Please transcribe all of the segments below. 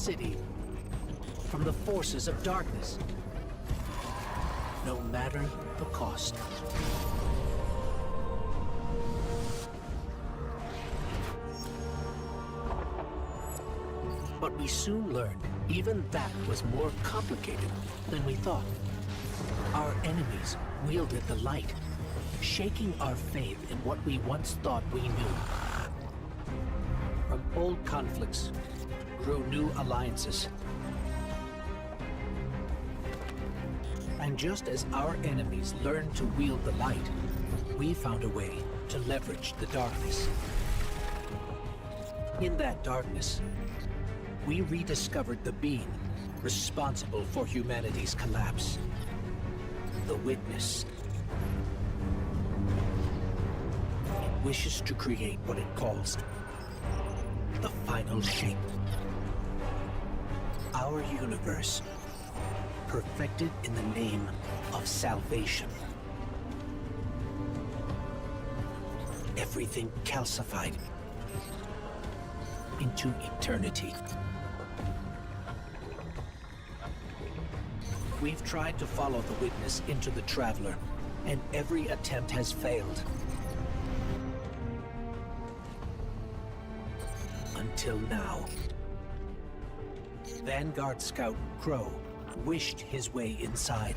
city from the forces of darkness, no matter the cost. But we soon learned even that was more complicated than we thought. Our enemies wielded the light, shaking our faith in what we once thought we knew. From old conflicts grew new alliances. And just as our enemies learned to wield the light, we found a way to leverage the darkness. In that darkness, we rediscovered the being responsible for humanity's collapse. The Witness. It wishes to create what it calls the final shape. Our universe, perfected in the name of salvation. Everything calcified into eternity. We've tried to follow the Witness into the Traveler, and every attempt has failed. Until now. Vanguard Scout Crow wished his way inside.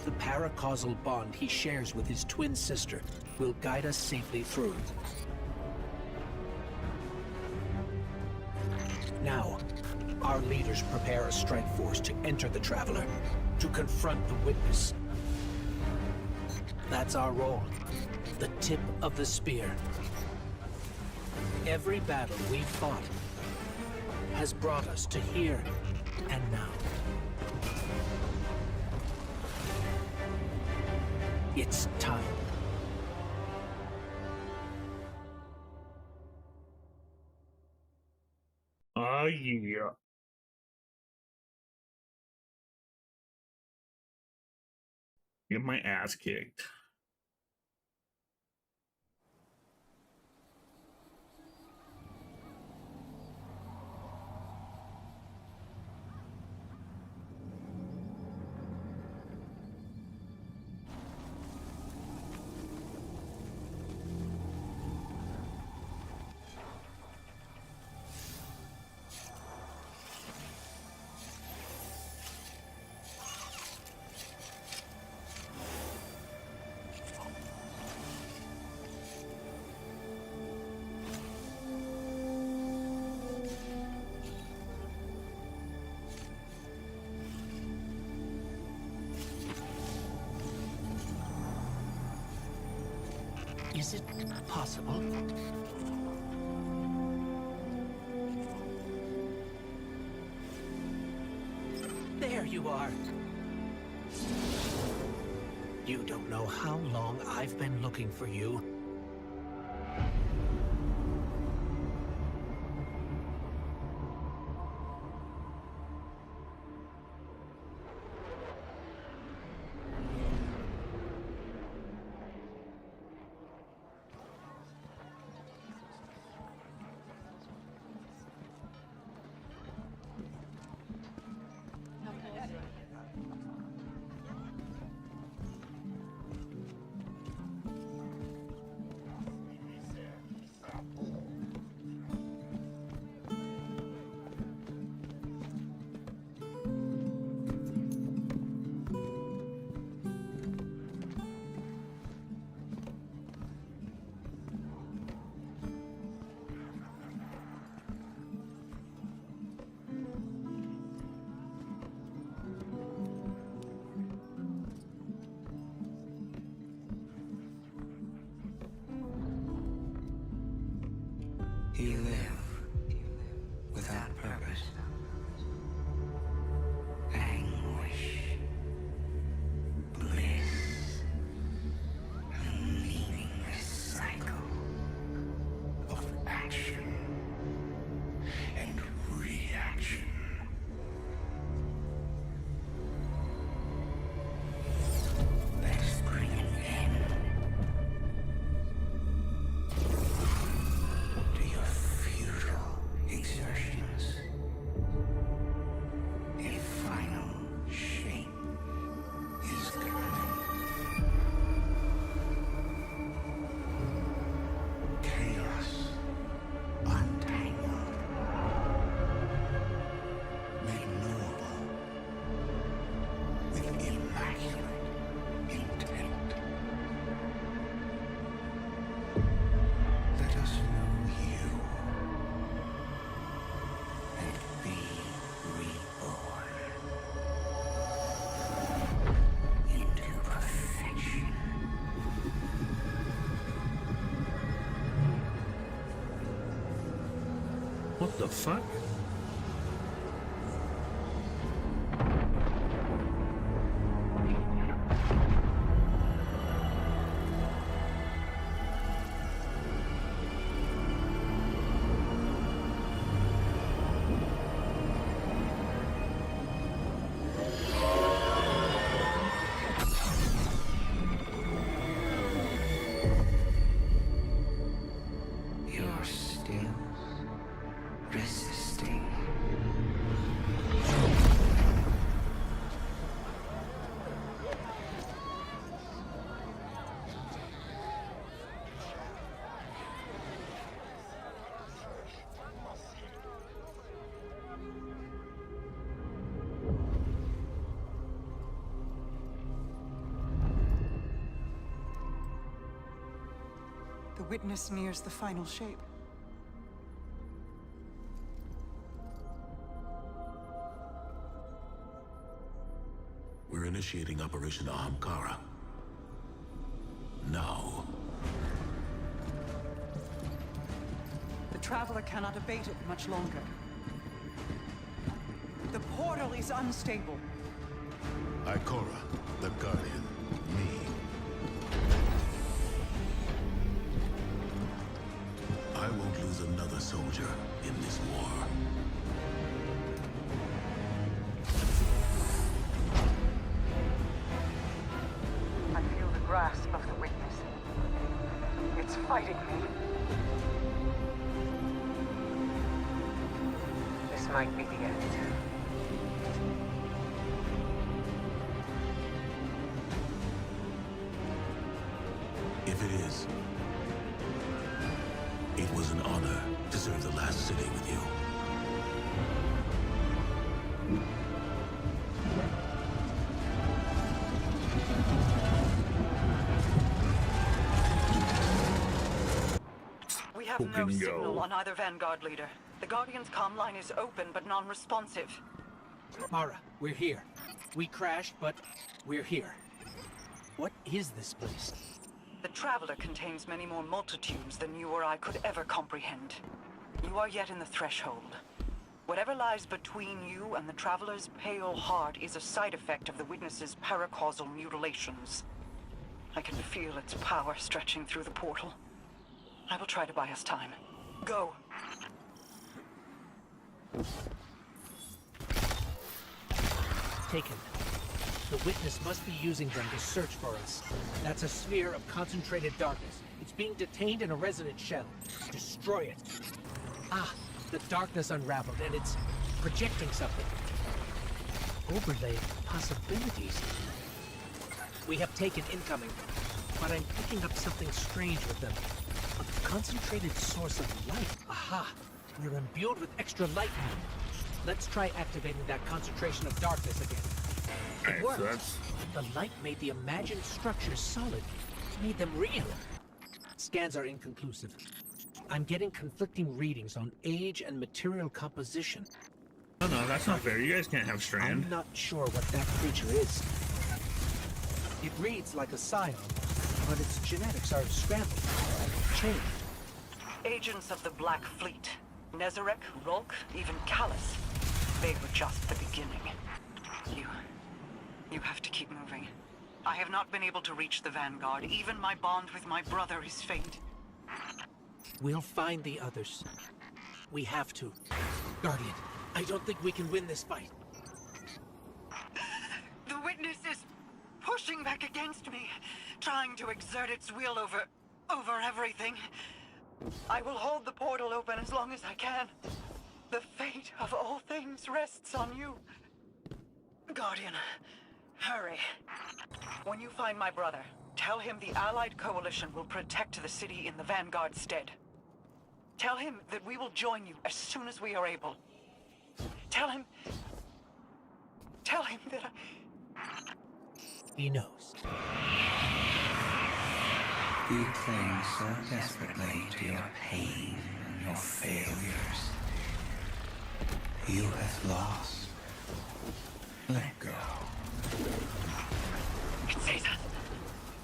The paracausal bond he shares with his twin sister will guide us safely through. Now, our leaders prepare a strike force to enter the Traveler, to confront the Witness. That's our role, the tip of the spear. Every battle we've fought has brought us to here and now. It's time. Oh, yeah. Get my ass kicked. Is it possible? There you are. You don't know how long I've been looking for you. You live without purpose, anguish, bliss, a meaningless cycle of action and reaction. Let's bring an end to your future. What the fuck? You're still resisting. The witness nears the final shape. We're initiating Operation Ahamkara. Now. The Traveler cannot abate it much longer. The portal is unstable. Ikora, the Guardian, me. I won't lose another soldier in this war. I feel the grasp of the witness. It's fighting me. This might be the end. If it is, it was an honor to serve the last city with you. We have no Fucking go. signal on either Vanguard leader. The Guardian's comm line is open but non-responsive. Mara, we're here. We crashed, but we're here. What is this place? The Traveler contains many more multitudes than you or I could ever comprehend. You are yet in the threshold. Whatever lies between you and the Traveler's pale heart is a side effect of the Witness's paracausal mutilations. I can feel its power stretching through the portal. I will try to buy us time. Go. Taken. The Witness must be using them to search for us. That's a sphere of concentrated darkness. It's being detained in a resonant shell. Destroy it. Ah, the darkness unraveled and it's projecting something. Overlay possibilities. We have taken incoming, but I'm picking up something strange with them. A concentrated source of light. Aha! We're imbued with extra light now. Let's try activating that concentration of darkness again. It Alright, worked. so that's The light made the imagined structures solid. It made them real. Scans are inconclusive. I'm getting conflicting readings on age and material composition. oh no, that's not fair. You guys can't have Strand. I'm not sure what that creature is. It reads like a scion, but its genetics are scrambled, changed. Agents of the Black Fleet. Nezarek, Rolk, even Callus. They were just the beginning. You have to keep moving. I have not been able to reach the Vanguard. Even my bond with my brother is faint. We'll find the others. We have to. Guardian, I don't think we can win this fight. The Witness is pushing back against me, trying to exert its will over everything. I will hold the portal open as long as I can. The fate of all things rests on you. Guardian, hurry. When you find my brother, tell him the Allied Coalition will protect the city in the Vanguard's stead. Tell him that we will join you as soon as we are able. Tell him that He knows. You cling so desperately to your pain and your failures. You have lost. Let go. It's Caesar!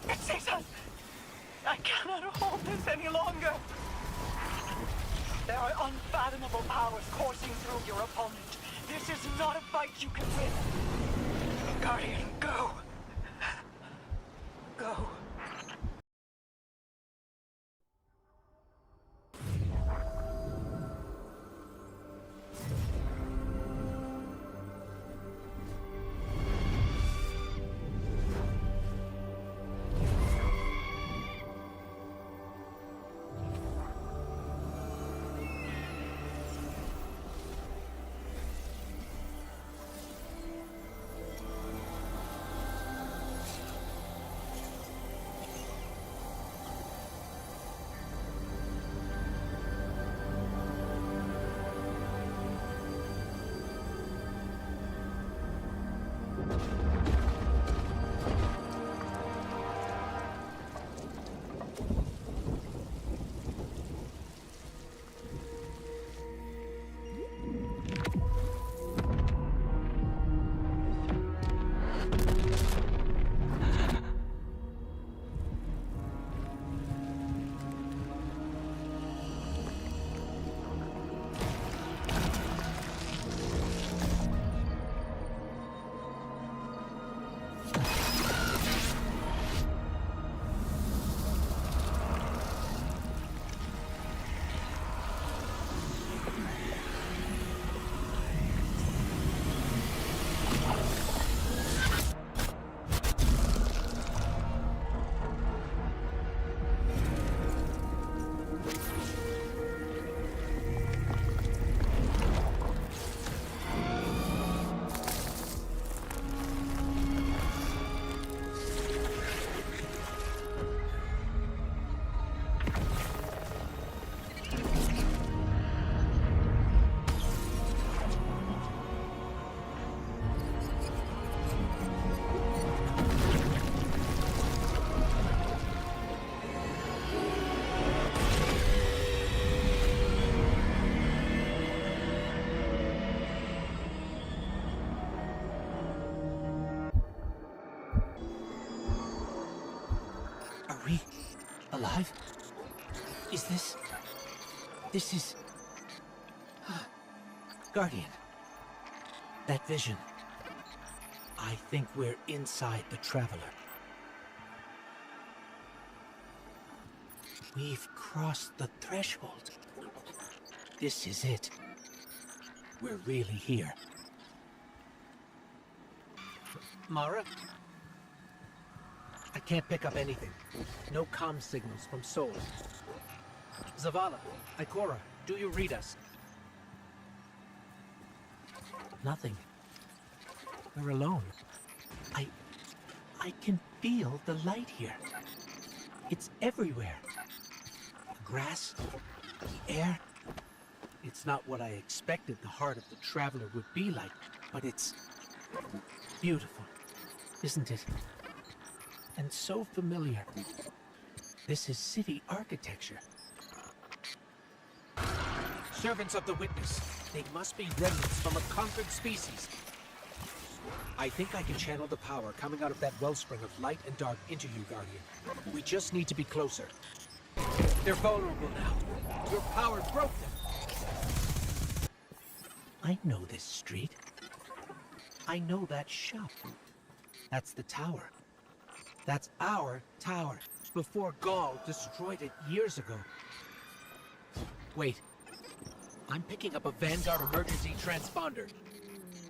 It's Caesar! I cannot hold this any longer! There are unfathomable powers coursing through your opponent. This is not a fight you can win. Guardian, go. Go. we alive? Is this... This is... Guardian. That vision. I think we're inside the Traveler. We've crossed the threshold. This is it. We're really here. Mara? I can't pick up anything. No comm signals from Sol. Zavala, Ikora, do you read us? Nothing. We're alone. I can feel the light here. It's everywhere. The grass, the air. It's not what I expected the heart of the Traveler would be like, but it's beautiful, isn't it? And so familiar. This is city architecture. Servants of the Witness. They must be remnants from a conquered species. I think I can channel the power coming out of that wellspring of light and dark into you, Guardian. We just need to be closer. They're vulnerable now. Your power broke them. I know this street. I know that shop. That's the tower. That's our tower, before Gaul destroyed it years ago. Wait. I'm picking up a Vanguard emergency transponder.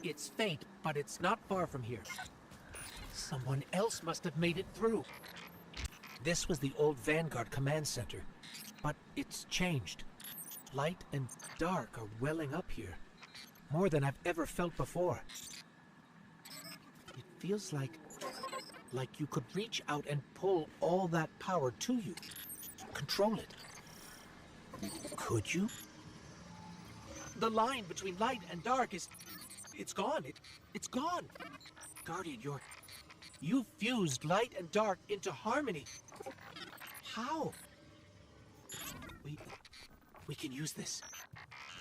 It's faint, but it's not far from here. Someone else must have made it through. This was the old Vanguard command center, but it's changed. Light and dark are welling up here, more than I've ever felt before. It feels like you could reach out and pull all that power to you, control it. Could you? The line between light and dark it's gone. It's gone. Guardian, you fused light and dark into harmony. How? We can use this.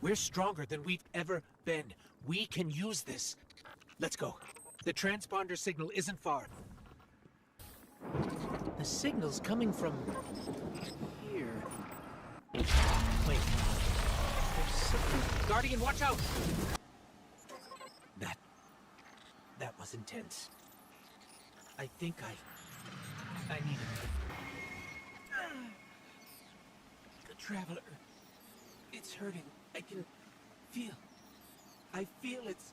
We're stronger than we've ever been. We can use this. Let's go. The transponder signal isn't far. The signal's coming from here. Wait. Guardian, watch out! That was intense. I think I needed it. The Traveler. It's hurting. I can feel. I feel it's...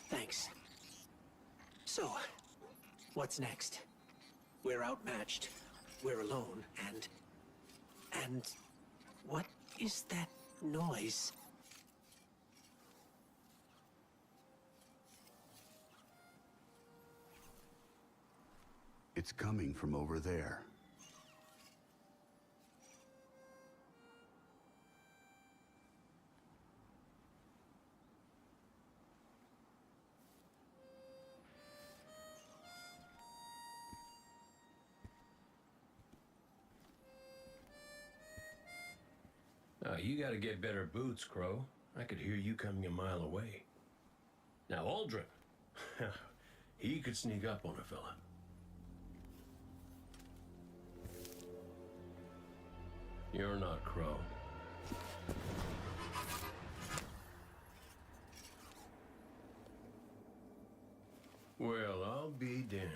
Thanks. So, what's next? We're outmatched. We're alone, and what is that noise? It's coming from over there. You gotta get better boots, Crow. I could hear you coming a mile away. Now, Aldrin, he could sneak up on a fella. You're not Crow. Well, I'll be damned.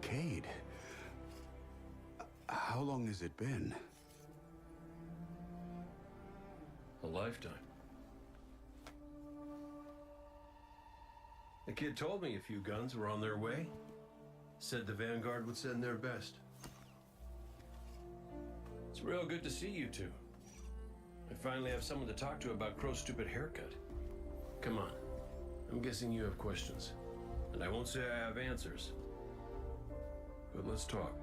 Cade. How long has it been? A lifetime. The kid told me a few guns were on their way. Said the Vanguard would send their best. It's real good to see you two. I finally have someone to talk to about Crow's stupid haircut. Come on. I'm guessing you have questions. And I won't say I have answers. But let's talk.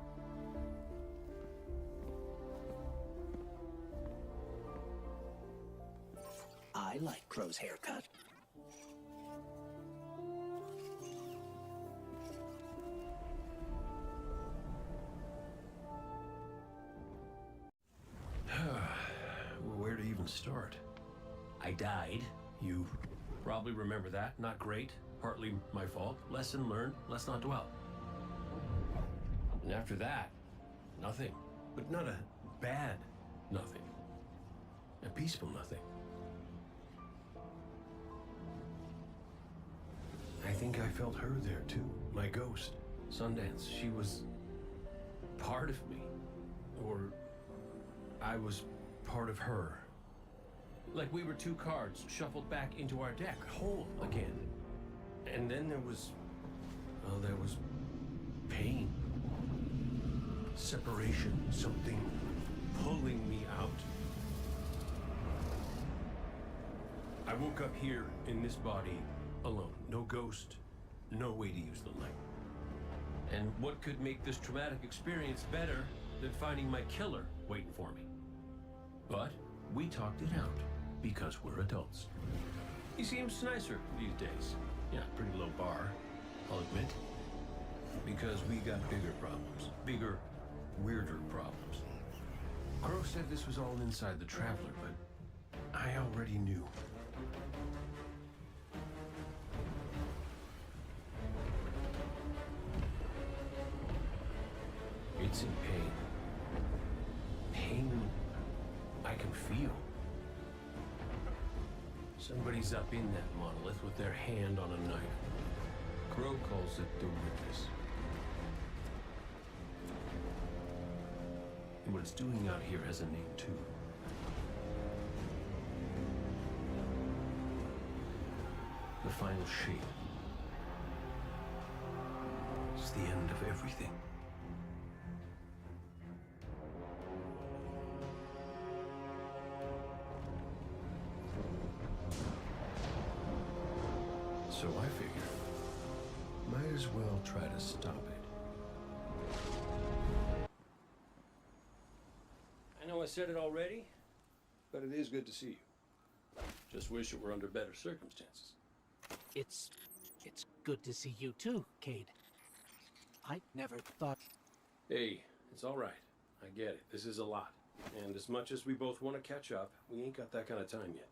I like Crow's haircut. Where to even start? I died. You probably remember that. Not great. Partly my fault. Lesson learned. Let's not dwell. And after that, nothing. But not a bad nothing. A peaceful nothing. I think I felt her there too. My ghost. Sundance. She was part of me. Or I was part of her. Like we were two cards shuffled back into our deck, whole again. And then there was pain. Separation, something pulling me out. I woke up here in this body alone. No ghost, no way to use the light. And what could make this traumatic experience better than finding my killer waiting for me? But we talked it out because we're adults. He seems nicer these days. Yeah, pretty low bar, I'll admit. Because we got bigger problems. Bigger, weirder problems. Crow said this was all inside the Traveler, but I already knew. It's in pain. Pain I can feel. Somebody's up in that monolith with their hand on a knife. Crow calls it the witness. And what it's doing out here has a name too. The final shape. It's the end of everything. So I figured, might as well try to stop it. I know I said it already, but it is good to see you. Just wish it were under better circumstances. It's good to see you too, Cade. I never thought... Hey, it's all right. I get it. This is a lot. And as much as we both want to catch up, we ain't got that kind of time yet.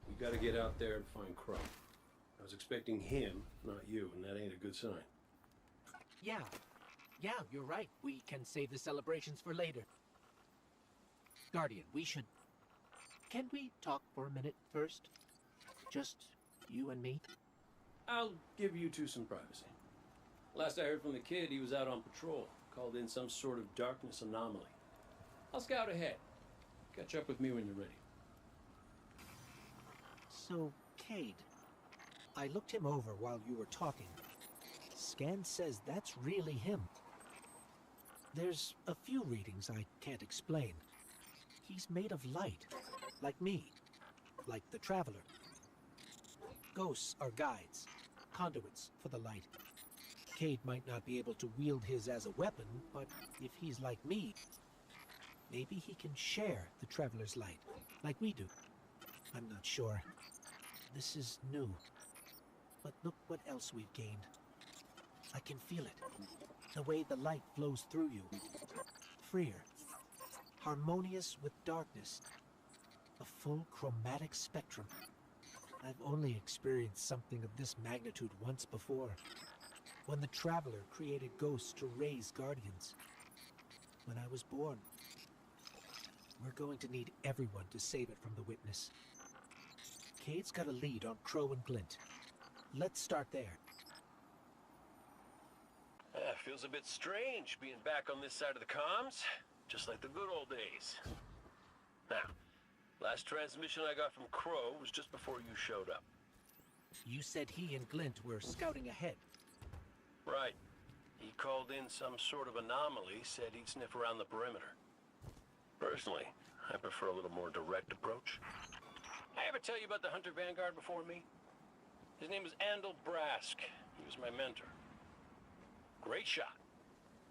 We gotta get out there and find Crow. I was expecting him, not you, and that ain't a good sign. Yeah. Yeah, you're right. We can save the celebrations for later. Guardian, we should... Can we talk for a minute first? Just you and me? I'll give you two some privacy. Last I heard from the kid, he was out on patrol, called in some sort of darkness anomaly. I'll scout ahead. Catch up with me when you're ready. So, Cade, I looked him over while you were talking. Scan says that's really him. There's a few readings I can't explain. He's made of light, like me, like the Traveler. Ghosts are guides, conduits for the light. Cade might not be able to wield his as a weapon, but if he's like me, maybe he can share the Traveler's light, like we do. I'm not sure. This is new. But look what else we've gained. I can feel it. The way the light flows through you. Freer. Harmonious with darkness. A full chromatic spectrum. I've only experienced something of this magnitude once before. When the Traveler created ghosts to raise guardians. When I was born. We're going to need everyone to save it from the Witness. Cade's got a lead on Crow and Glint. Let's start there. Feels a bit strange being back on this side of the comms, just like the good old days. Now, last transmission I got from Crow was just before you showed up. You said he and Glint were scouting ahead. Right. He called in some sort of anomaly, said he'd sniff around the perimeter. Personally, I prefer a little more direct approach. I ever tell you about the Hunter Vanguard before me? His name was Andal Brask. He was my mentor. Great shot.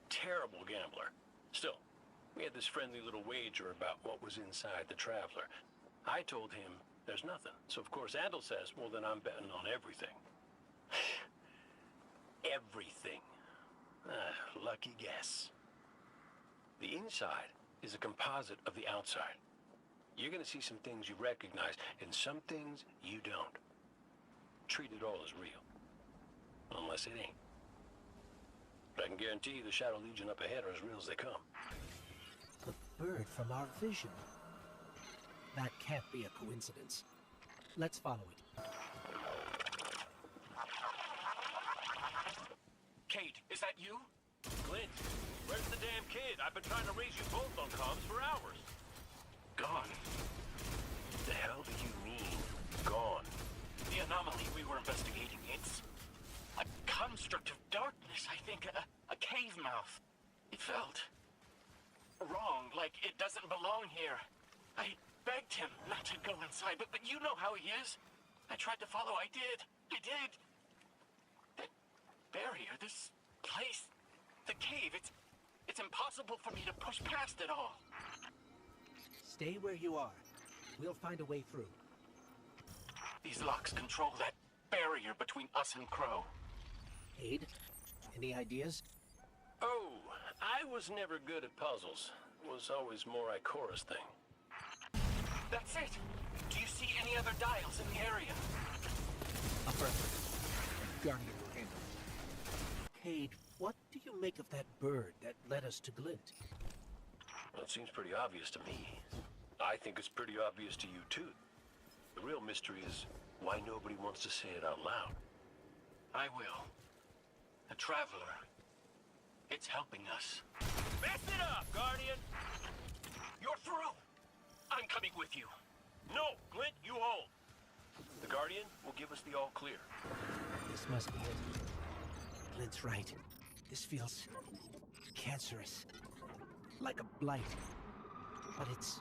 Terrible gambler. Still, we had this friendly little wager about what was inside the Traveler. I told him there's nothing. So of course Andal says, well then I'm betting on everything. Everything. Lucky guess. The inside is a composite of the outside. You're gonna see some things you recognize, and some things you don't. Treat it all as real. Unless it ain't. But I can guarantee you the Shadow Legion up ahead are as real as they come. The bird from our vision. That can't be a coincidence. Let's follow it. Cade, is that you? Clint, where's the damn kid? I've been trying to raise you both on comms for hours. Gone. The hell do you mean, gone? The anomaly we were investigating, it's a construct of darkness, I think. A cave mouth. It felt wrong, like it doesn't belong here. I begged him not to go inside, but you know how he is. I tried to follow, I did. That barrier, this place, the cave, it's impossible for me to push past it all. Stay where you are. We'll find a way through. These locks control that barrier between us and Crow. Cade, any ideas? Oh, I was never good at puzzles. It was always more Ikora's thing. That's it. Do you see any other dials in the area? Affirmative. Guardian will handle it. Cade, what do you make of that bird that led us to Glint? Well, it seems pretty obvious to me. I think it's pretty obvious to you, too. The real mystery is why nobody wants to say it out loud. I will. The Traveler. It's helping us. Mess it up, Guardian! You're through! I'm coming with you. No, Glint, you hold. The Guardian will give us the all clear. This must be it. Glint's right. This feels cancerous. Like a blight. But it's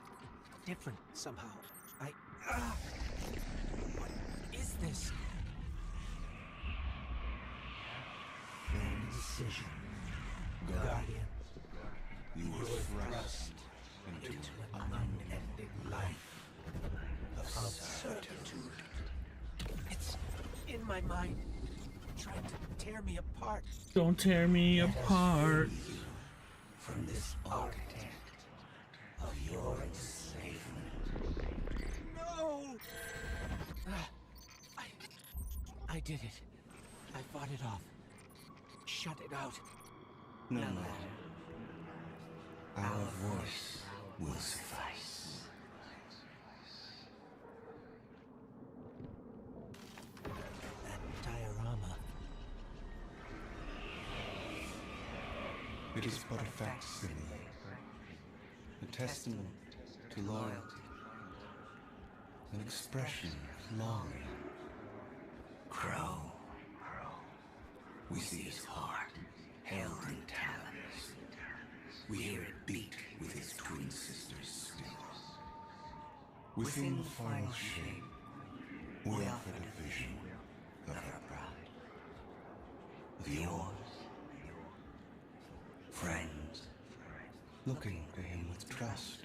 different somehow. What is this? Indecision. Guardian. You were thrust into an unending life of certitude. It's in my mind. Trying to tear me apart. Don't tear me Let us apart. free you from this architect of your enslavement. No! I did it. I fought it off. Shut it out. No matter. Our voice will suffice. That diorama. It is but a facsimile, a testament to loyalty, an expression of longing. Crow. We see his heart held in talons. We hear it beat with his twin sister's spirit. Within the final shape, we offered a vision of our pride, of yours. Friends, looking to him with trust.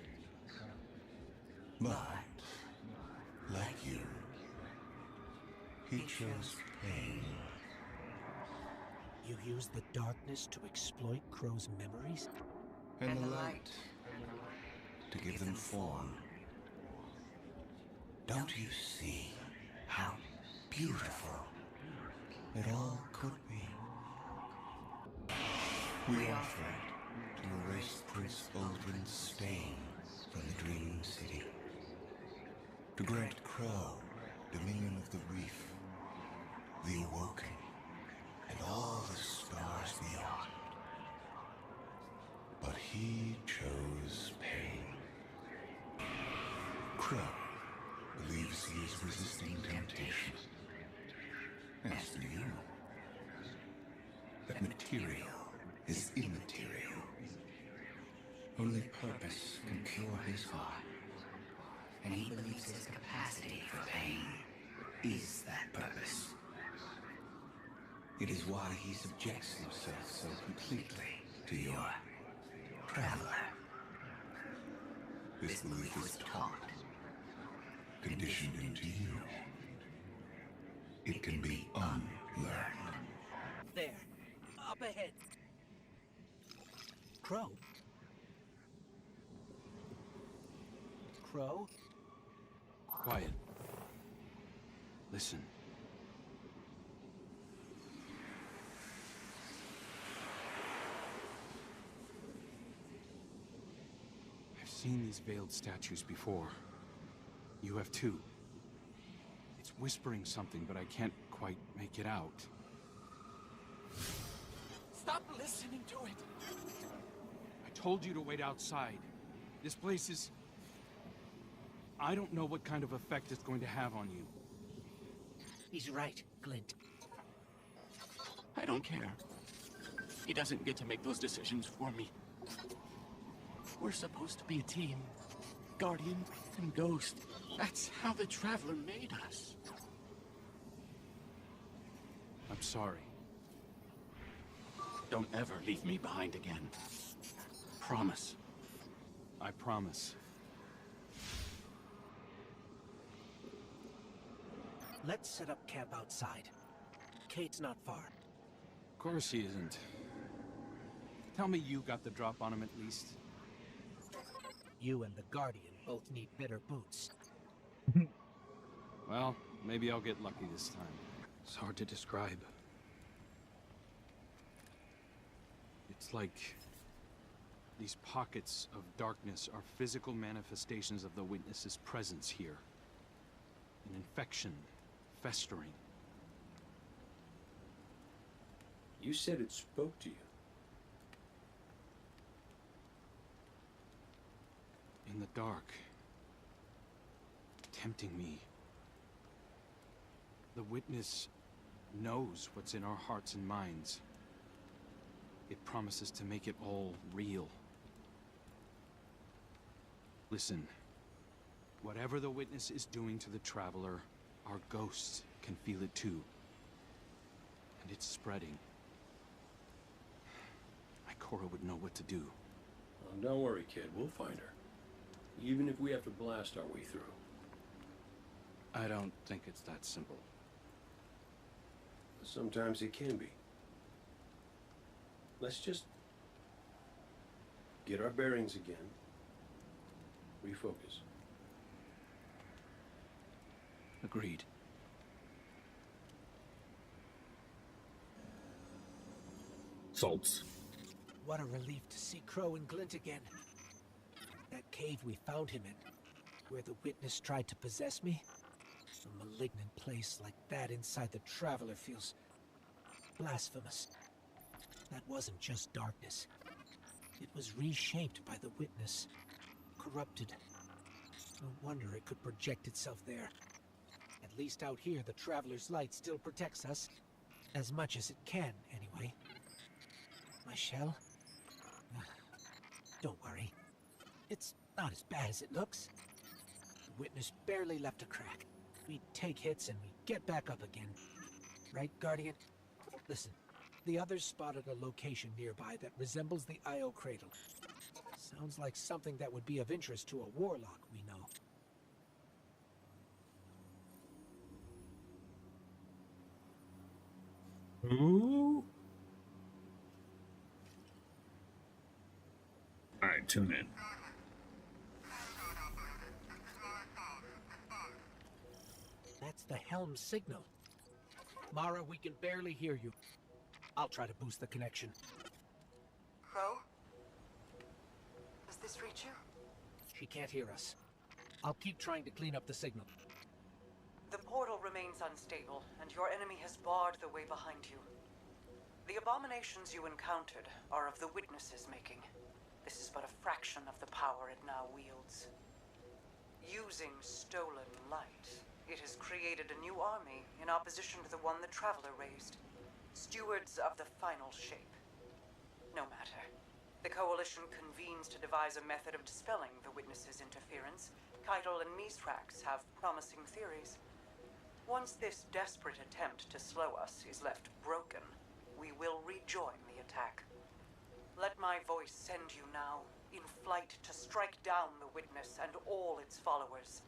But, like you, he chose pain. You use the darkness to exploit Crow's memories? And the light to give them form. Don't you see how beautiful it all could be? We offer it to erase Prince Uldren's stain from the Dreaming City. To grant Crow dominion of the reef, the Awoken, and all the stars beyond. But he chose pain. Crow believes he is resisting temptation. As do you. That material is immaterial. Only purpose can cure his heart. And he believes his capacity for pain is that purpose. It is why he subjects himself so completely to your traveler. This belief is taught, conditioned into you. It can be unlearned. There. Up ahead. Crow? Crow? Quiet. Listen. I've seen these veiled statues before. You have too. It's whispering something, but I can't quite make it out. Stop listening to it! I told you to wait outside. This place is... I don't know what kind of effect it's going to have on you. He's right, Glint. I don't care. He doesn't get to make those decisions for me. We're supposed to be a team. Guardian and Ghost. That's how the Traveler made us. I'm sorry. Don't ever leave me behind again. Promise. I promise. Let's set up camp outside. Kate's not far. Of course he isn't. Tell me you got the drop on him at least. You and the Guardian both need better boots. Well, maybe I'll get lucky this time. It's hard to describe. It's like these pockets of darkness are physical manifestations of the Witness's presence here. An infection, festering. You said it spoke to you. In the dark. Tempting me. The Witness knows what's in our hearts and minds. It promises to make it all real. Listen. Whatever the Witness is doing to the Traveler, our ghosts can feel it too. And it's spreading. Ikora would know what to do. Oh, don't worry, kid. We'll find her. Even if we have to blast our way through. I don't think it's that simple. Sometimes it can be. Let's just get our bearings again. Refocus. Agreed. salts. What a relief to see Crow and Glint again. That cave we found him in, where the witness tried to possess me. A malignant place like that inside the Traveler feels blasphemous. That wasn't just darkness. It was reshaped by the witness, corrupted. No wonder it could project itself there. At least out here, the Traveler's light still protects us. As much as it can, anyway. My shell? Don't worry. It's not as bad as it looks. The witness barely left a crack. We take hits and we get back up again. Right, Guardian? Listen, the others spotted a location nearby that resembles the Io Cradle. Sounds like something that would be of interest to a warlock we know. Ooh. Alright, tune in. That's the helm signal. Mara, we can barely hear you. I'll try to boost the connection. Crow? Does this reach you? She can't hear us. I'll keep trying to clean up the signal. The portal remains unstable, and your enemy has barred the way behind you. The abominations you encountered are of the witness's making. This is but a fraction of the power it now wields. Using stolen light, it has created a new army in opposition to the one the Traveler raised. Stewards of the final shape. No matter. The Coalition convenes to devise a method of dispelling the witness's interference. Keitel and Mithrax have promising theories. Once this desperate attempt to slow us is left broken, we will rejoin the attack. Let my voice send you now, in flight to strike down the witness and all its followers.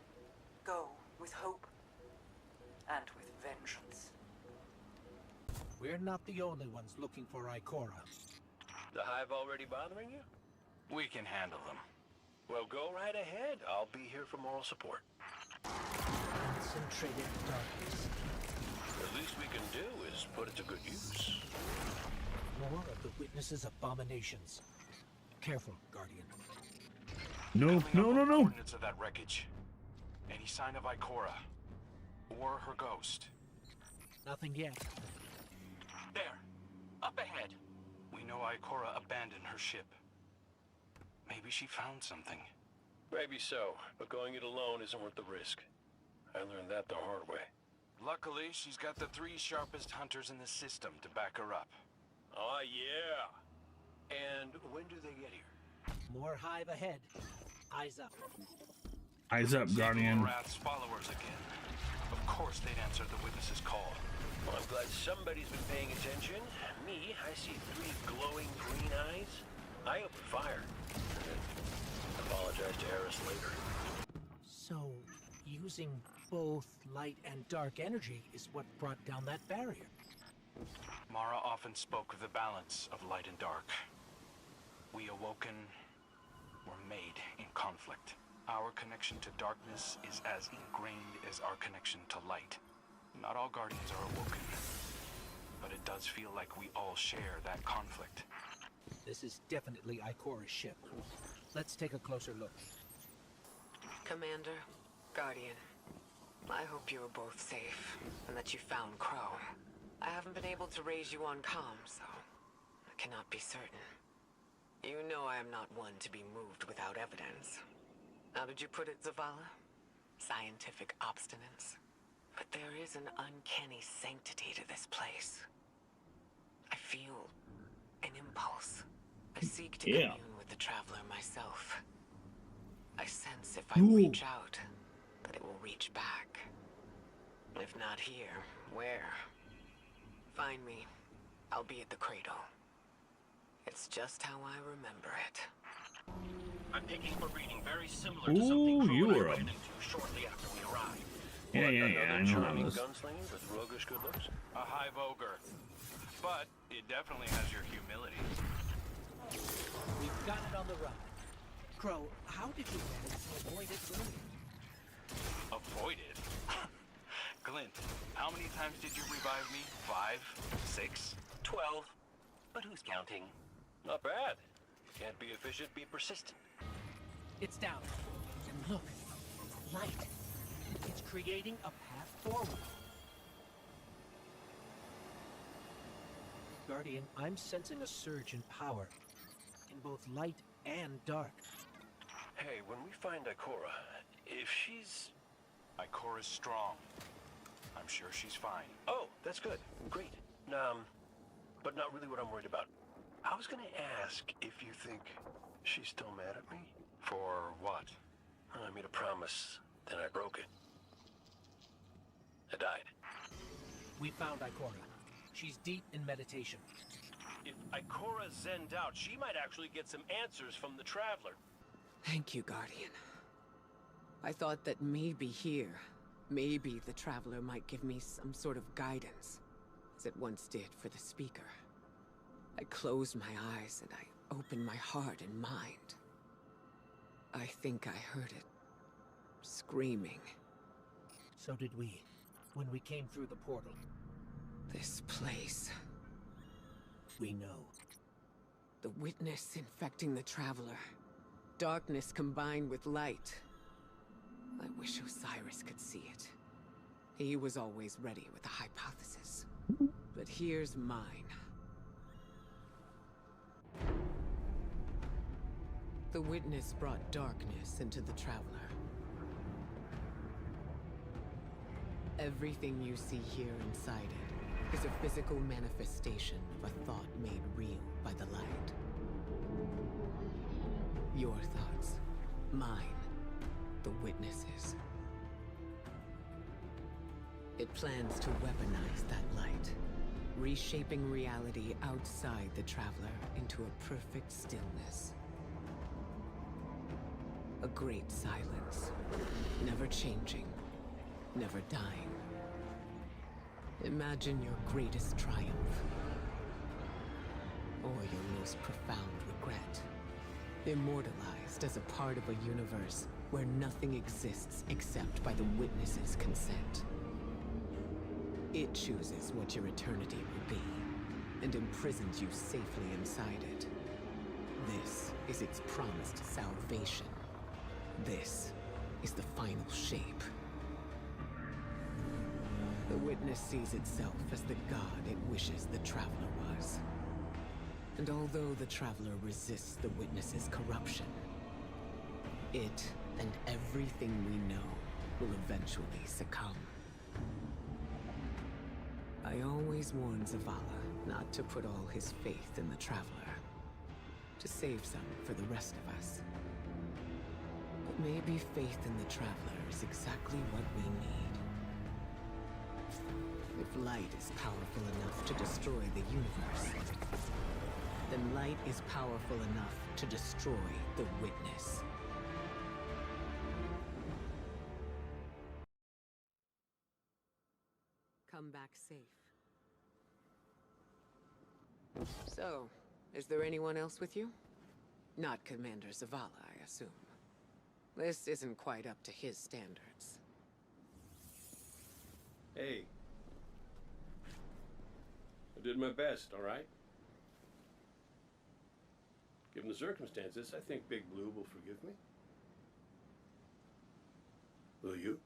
Go with hope and with vengeance. We're not the only ones looking for Ikora. The Hive already bothering you? We can handle them. Well, go right ahead. I'll be here for moral support. Concentrated darkness. The least we can do is put it to good use. More of the witness's abominations. Careful, Guardian. No, no, no, no. Coordinates of that wreckage. Any sign of Ikora? Or her ghost? Nothing yet. There. Up ahead. We know Ikora abandoned her ship. Maybe she found something. Maybe so, but going it alone isn't worth the risk. I learned that the hard way. Luckily, she's got the 3 sharpest hunters in the system to back her up. Oh, yeah. And when do they get here? More Hive ahead. Eyes up. Eyes up, Guardian. Wrath's followers again. Of course they'd answer the witness's call. Well, I'm glad somebody's been paying attention. Me, I see 3 glowing green eyes. I open fire. Apologize to Eris later. So, using both light and dark energy is what brought down that barrier. Mara often spoke of the balance of light and dark. We awoken were made in conflict. Our connection to darkness is as ingrained as our connection to light. Not all Guardians are awoken, but it does feel like we all share that conflict. This is definitely Ikora's ship. Let's take a closer look. Commander, Guardian, I hope you are both safe, and that you found Crow. I haven't been able to raise you on comm, so I cannot be certain. You know I am not one to be moved without evidence. How did you put it, Zavala? Scientific obstinance. But there is an uncanny sanctity to this place. I feel an impulse. I seek to commune with the Traveler myself. I sense if I reach out, that it will reach back. If not here, where? Find me. I'll be at the cradle. It's just how I remember it. I'm picking up a reading very similar to something Crow and I ran into shortly after we arrived. Yeah, I know charming this. gunslinger with roguish good looks? A Hive ogre. But it definitely has your humility. We've got it on the run. Crow, how did you manage to avoid it earlier? Avoided? Glint, how many times did you revive me? 5? 6? 12. But who's counting? Not bad. Can't be efficient, be persistent. It's down. And look, light. It's creating a path forward. Guardian, I'm sensing a surge in power. In both light and dark. Hey, when we find Ikora, if she's... Ikora's strong. I'm sure she's fine. Oh, that's good. Great. But not really what I'm worried about. I was gonna ask if you think she's still mad at me. For what? I made a promise, then I broke it. I died. We found Ikora. She's deep in meditation. If Ikora zenned out, she might actually get some answers from the Traveler. Thank you, Guardian. I thought that maybe here, maybe the Traveler might give me some sort of guidance, as it once did for the Speaker. I closed my eyes and I opened my heart and mind. I think I heard it screaming. So did we, when we came through the portal. This place. We know. The witness infecting the Traveler. Darkness combined with light. I wish Osiris could see it. He was always ready with a hypothesis. But here's mine. The witness brought darkness into the Traveler. Everything you see here inside it is a physical manifestation of a thought made real by the light. Your thoughts, mine, the witness's. It plans to weaponize that light, reshaping reality outside the Traveler into a perfect stillness. A great silence, never changing, never dying. Imagine your greatest triumph, or your most profound regret. Immortalized as a part of a universe where nothing exists except by the witness's consent. It chooses what your eternity will be, and imprisons you safely inside it. This is its promised salvation. This is the final shape. The witness sees itself as the god it wishes the Traveler was. And although the Traveler resists the witness's corruption, it and everything we know will eventually succumb. I always warn Zavala not to put all his faith in the Traveler, to save some for the rest of us. But maybe faith in the Traveler is exactly what we need. If light is powerful enough to destroy the universe, then light is powerful enough to destroy the witness. Come back safe. So, is there anyone else with you? Not Commander Zavala, I assume. This isn't quite up to his standards. Hey. I did my best, all right? Given the circumstances, I think Big Blue will forgive me. Will you?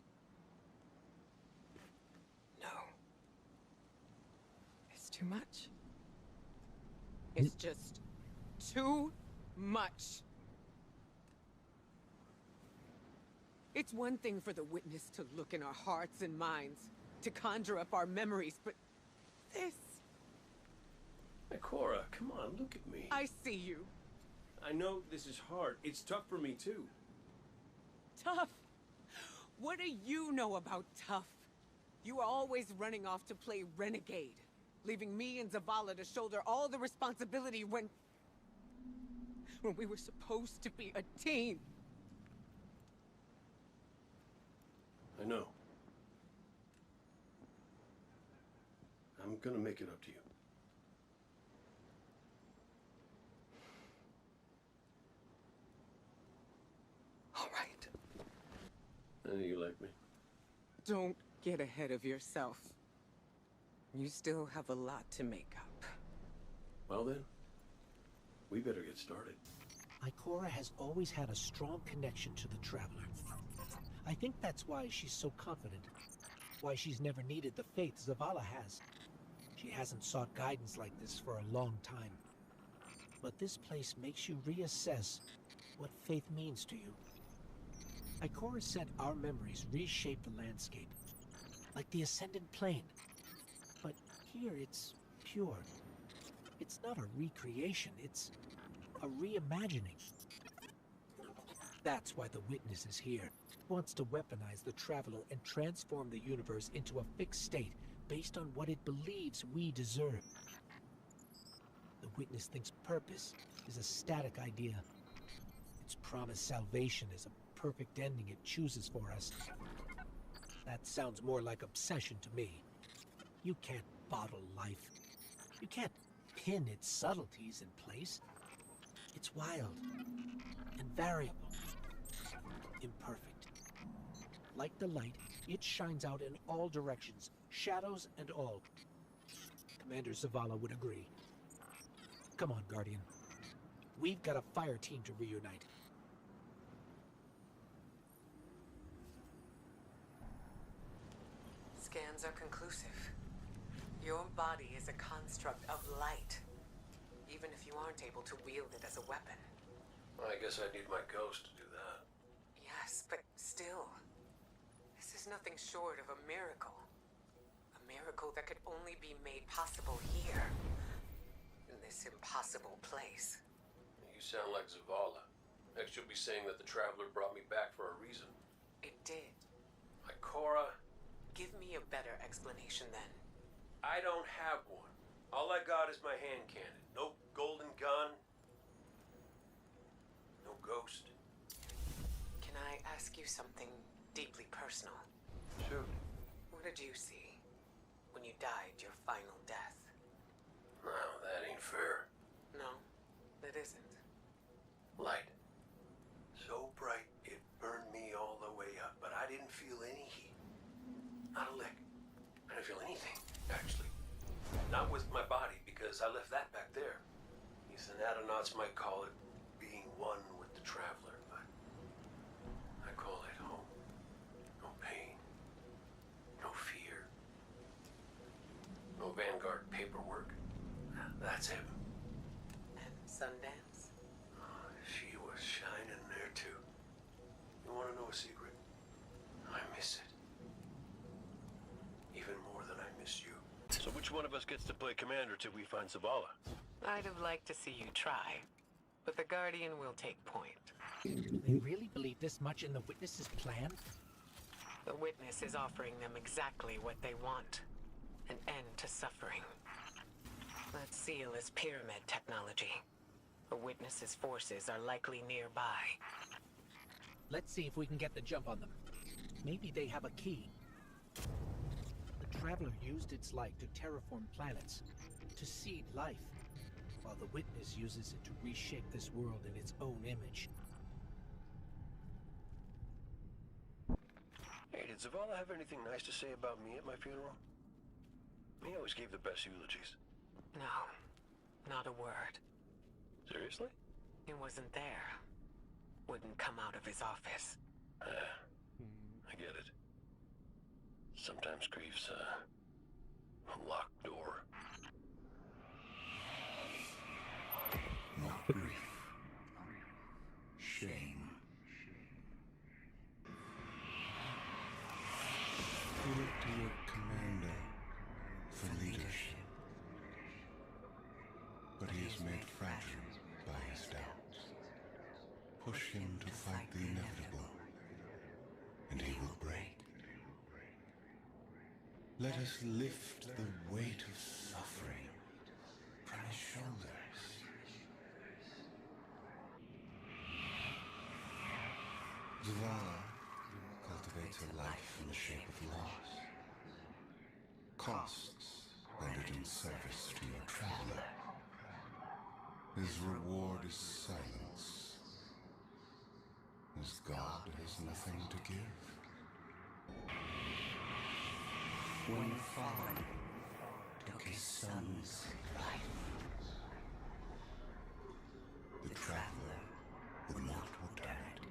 No. It's too much. It's just too much. It's one thing for the witness to look in our hearts and minds, to conjure up our memories, but this... Ikora, come on, look at me. I see you. I know this is hard. It's tough for me, too. Tough? What do you know about tough? You were always running off to play renegade, leaving me and Zavala to shoulder all the responsibility when we were supposed to be a team. I know. I'm gonna make it up to you. All right. I know you like me. Don't get ahead of yourself. You still have a lot to make up. Well then, we better get started. Ikora has always had a strong connection to the Traveler. I think that's why she's so confident. Why she's never needed the faith Zavala has. She hasn't sought guidance like this for a long time. But this place makes you reassess what faith means to you. Ikora said our memories reshape the landscape, like the Ascendant Plane. But here it's pure. It's not a recreation, it's a reimagining. That's why the Witness is here. Wants to weaponize the Traveler and transform the universe into a fixed state based on what it believes we deserve. The Witness thinks purpose is a static idea. Its promised salvation is a perfect ending it chooses for us. That sounds more like obsession to me. You can't bottle life. You can't pin its subtleties in place. It's wild and variable, imperfect. Like the light, it shines out in all directions, shadows and all. Commander Zavala would agree. Come on, Guardian. We've got a fire team to reunite. Scans are conclusive. Your body is a construct of light, even if you aren't able to wield it as a weapon. Well, I guess I need my ghost to do that. Yes, but still, this is nothing short of a miracle. A miracle that could only be made possible here, in this impossible place. You sound like Zavala. Next you'll be saying that the Traveler brought me back for a reason. It did. Ikora, Give me a better explanation then. I don't have one. All I got is my hand cannon. No golden gun. No ghost. Can I ask you something deeply personal? Shoot. What did you see when you died your final death? Now, that ain't fair. No, it isn't. Light. So bright, it burned me all the way up, but I didn't feel any heat. Not a lick. I didn't feel anything, actually. Not with my body, because I left that back there. These anatonautes might call it being one with the Traveler, but I call it home. No pain. No fear. No Vanguard paperwork. That's heaven. And Sundance? She was shining there too. You want to know a secret? I miss it. Even more than I miss you. So which one of us gets to play commander till we find Zavala? I'd have liked to see you try, but the Guardian will take point. They really believe this much in the Witness's plan? The Witness is offering them exactly what they want. An end to suffering. That seal is pyramid technology. The Witness's forces are likely nearby. Let's see if we can get the jump on them. Maybe they have a key. The Traveler used its light to terraform planets, to seed life, while the Witness uses it to reshape this world in its own image. Hey, did Zavala have anything nice to say about me at my funeral? He always gave the best eulogies. No, not a word. Seriously? He wasn't there. Wouldn't come out of his office. I get it. Sometimes grief's a locked door. Not grief. Shame. You look to your commander for leadership. But he is made fragile by his doubts. Push him to fight the inevitable, and he will break. Let us lift the weight of suffering from his shoulders. Zavala cultivates a life in the shape of loss. Costs rendered in service to your Traveler. His reward is silence. His God has nothing to give. When your father took his son's life, The traveler would not return it.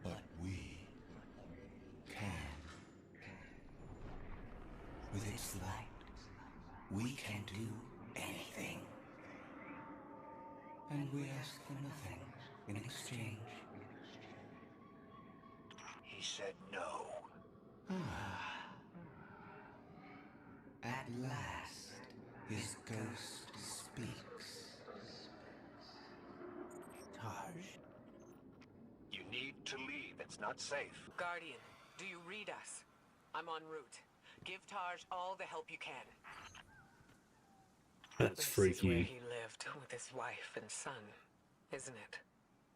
But we can. With its light, we can do anything. And we ask for nothing in exchange. He said no. At last, his ghost speaks. Taj? You need to leave. It's not safe. Guardian, do you read us? I'm en route. Give Taj all the help you can. That's This is where freaky. he lived with his wife and son, isn't it?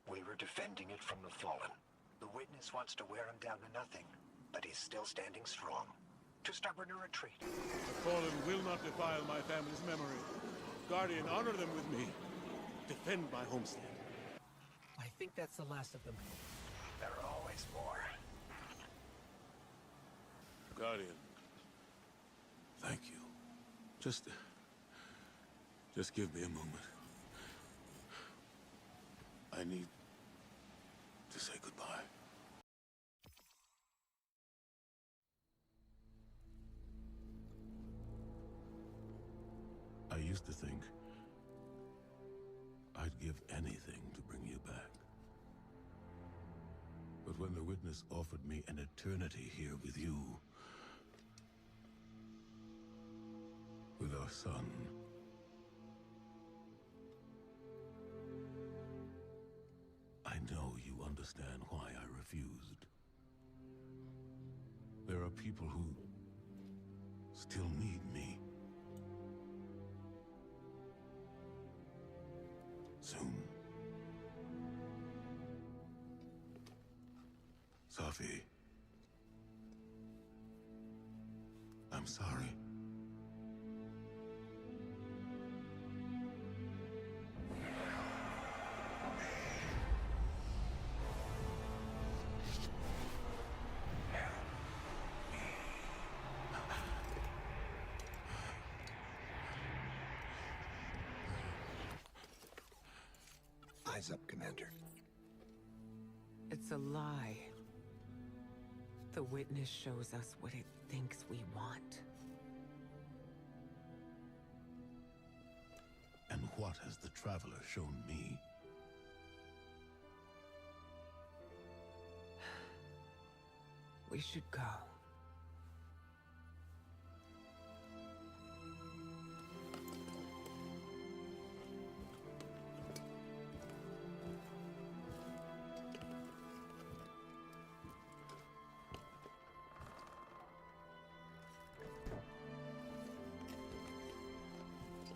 We were defending it from the fallen. The witness wants to wear him down to nothing, but he's still standing strong. Too stubborn to retreat. The fallen will not defile my family's memory. Guardian, honor them with me. Defend my homestead. I think that's the last of them. There are always more. Guardian. Thank you. Just give me a moment. I need to say goodbye. I used to think I'd give anything to bring you back. But when the witness offered me an eternity here with you, with our son, I know you understand why I refused. There are people who still need me. Soon. Safi. I'm sorry. Eyes up, Commander. It's a lie. The witness shows us what it thinks we want. And what has the Traveler shown me? We should go.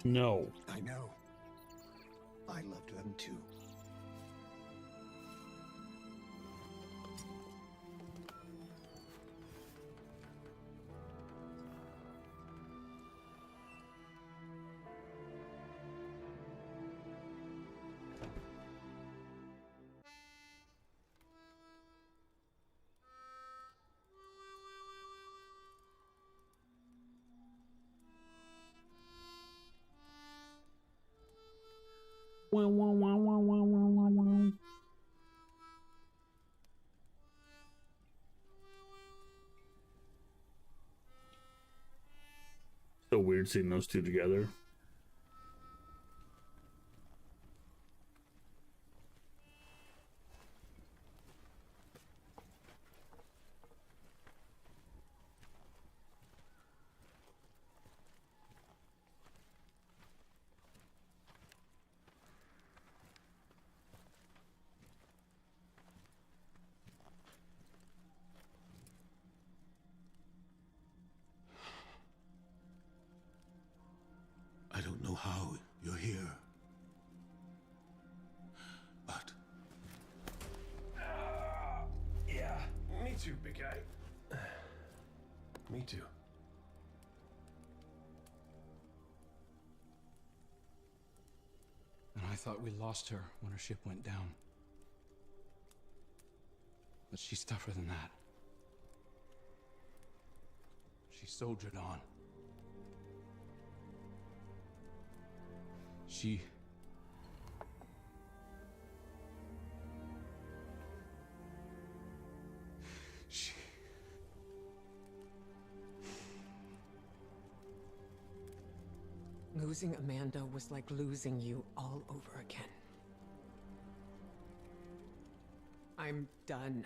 No. I know. I loved them too. So weird seeing those two together. I don't know how you're here. But Yeah, me too, big guy. Me too. And I thought we lost her when her ship went down. But she's tougher than that. She soldiered on. Losing Amanda was like losing you all over again. I'm done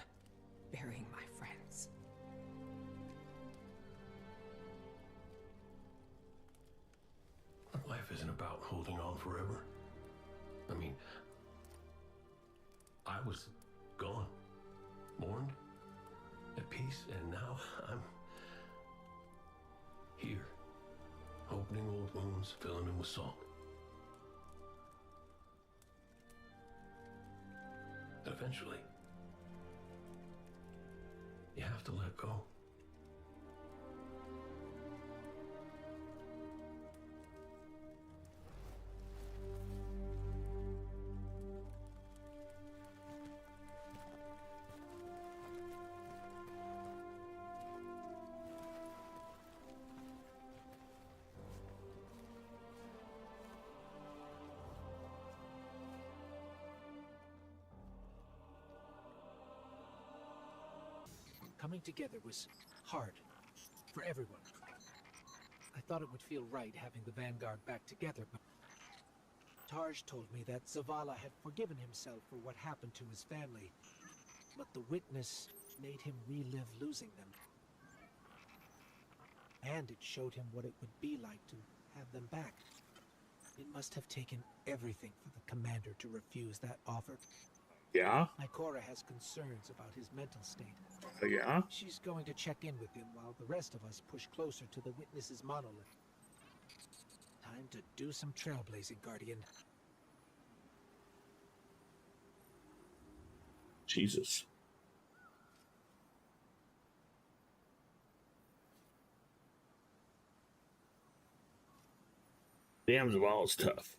burying my friends. Life isn't about holding on forever. I mean, I was gone, mourned, at peace, and now I'm here, opening old wounds, filling them with salt. And eventually, you have to let go. Coming together was hard for everyone. I thought it would feel right having the Vanguard back together, but Tarj told me that Zavala had forgiven himself for what happened to his family, but the witness made him relive losing them. And it showed him what it would be like to have them back. It must have taken everything for the commander to refuse that offer. Yeah? Ikora has concerns about his mental state. Yeah? She's going to check in with him while the rest of us push closer to the witness's monolith. Time to do some trailblazing, Guardian. Jesus. Damn, Zavala's tough.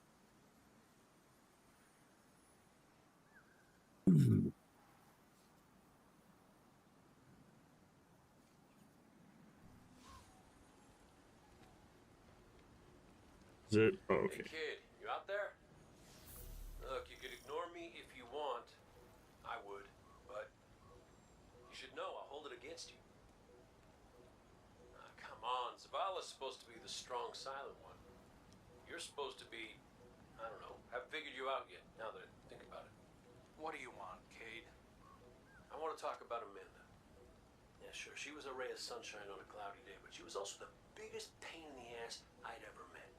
Is it? Oh, okay. Hey kid, you out there? Look, you could ignore me if you want. I would, but you should know I'll hold it against you. Come on, Zavala's supposed to be the strong, silent one. You're supposed to be, I don't know, haven't figured you out yet, now that I think about it. What do you want, Cade? I want to talk about Amanda. Yeah, sure, she was a ray of sunshine on a cloudy day, but she was also the biggest pain in the ass I'd ever met.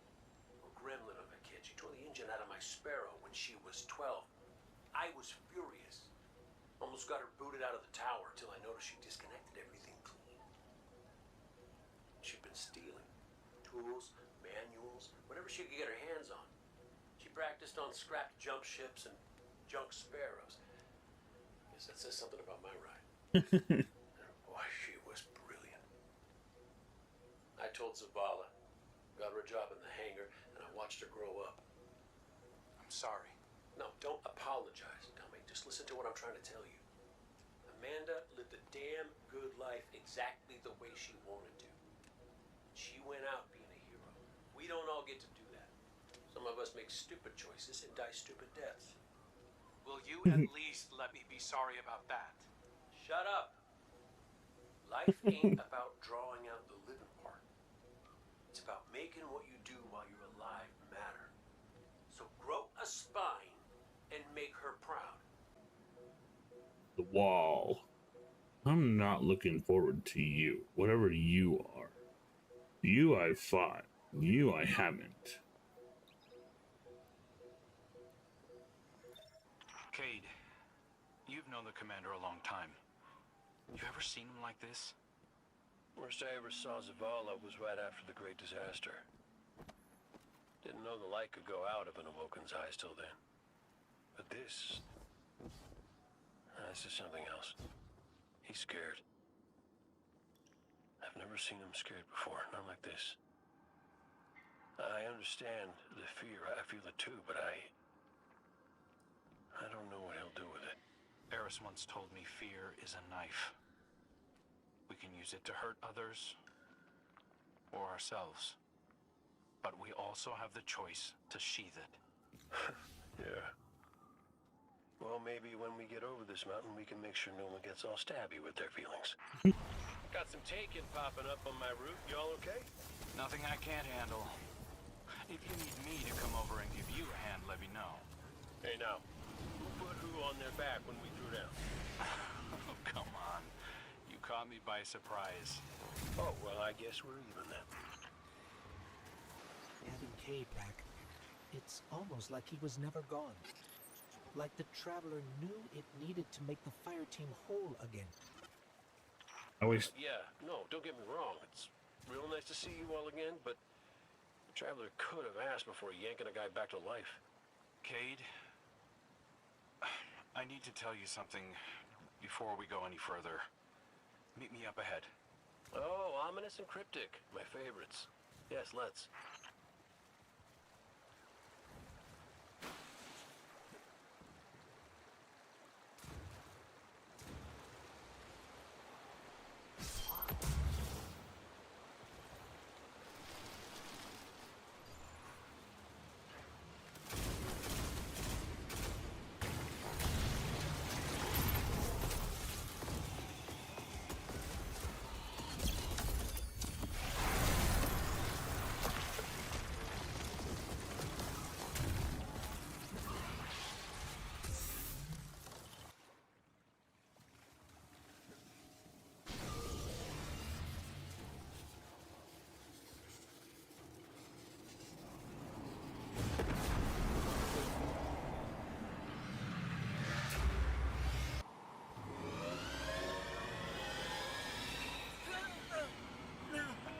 A gremlin of a kid. She tore the engine out of my Sparrow when she was 12. I was furious. Almost got her booted out of the tower till I noticed she disconnected everything clean. She'd been stealing tools, manuals, whatever she could get her hands on. She practiced on scrapped jump ships and junk Sparrows. Guess that says something about my ride. Boy, she was brilliant. I told Zavala, got her a job in the hangar, and I watched her grow up. I'm sorry. No, don't apologize, dummy. Just listen to what I'm trying to tell you. Amanda lived a damn good life exactly the way she wanted to. She went out being a hero. We don't all get to do that. Some of us make stupid choices and die stupid deaths. Will you at least let me be sorry about that? Shut up. Life ain't about drawing out the living part. It's about making what you do while you're alive matter. So grow a spine and make her proud. The wall. I'm not looking forward to you, whatever you are. You I fought. You I haven't. Cade, you've known the commander a long time. You ever seen him like this? Worst I ever saw Zavala was right after the Great Disaster. Didn't know the light could go out of an Awoken's eyes till then. But this is something else. He's scared. I've never seen him scared before, not like this. I understand the fear, I feel it too, but I don't know what he'll do with it. Eris once told me fear is a knife. We can use it to hurt others or ourselves. But we also have the choice to sheath it. Yeah. Well, maybe when we get over this mountain, we can make sure no one gets all stabby with their feelings. Got some taken popping up on my route. Y'all okay? Nothing I can't handle. If you need me to come over and give you a hand, let me know. Hey now, who put who on their back when we threw down? Oh, come on. You caught me by surprise. Oh, well, I guess we're even then. Having Cade back, it's almost like he was never gone. Like the Traveler knew it needed to make the fire team whole again. Yeah, no, don't get me wrong. It's real nice to see you all again, but the Traveler could have asked before yanking a guy back to life. Cade, I need to tell you something before we go any further. Meet me up ahead. Oh, ominous and cryptic. My favorites. Yes, let's.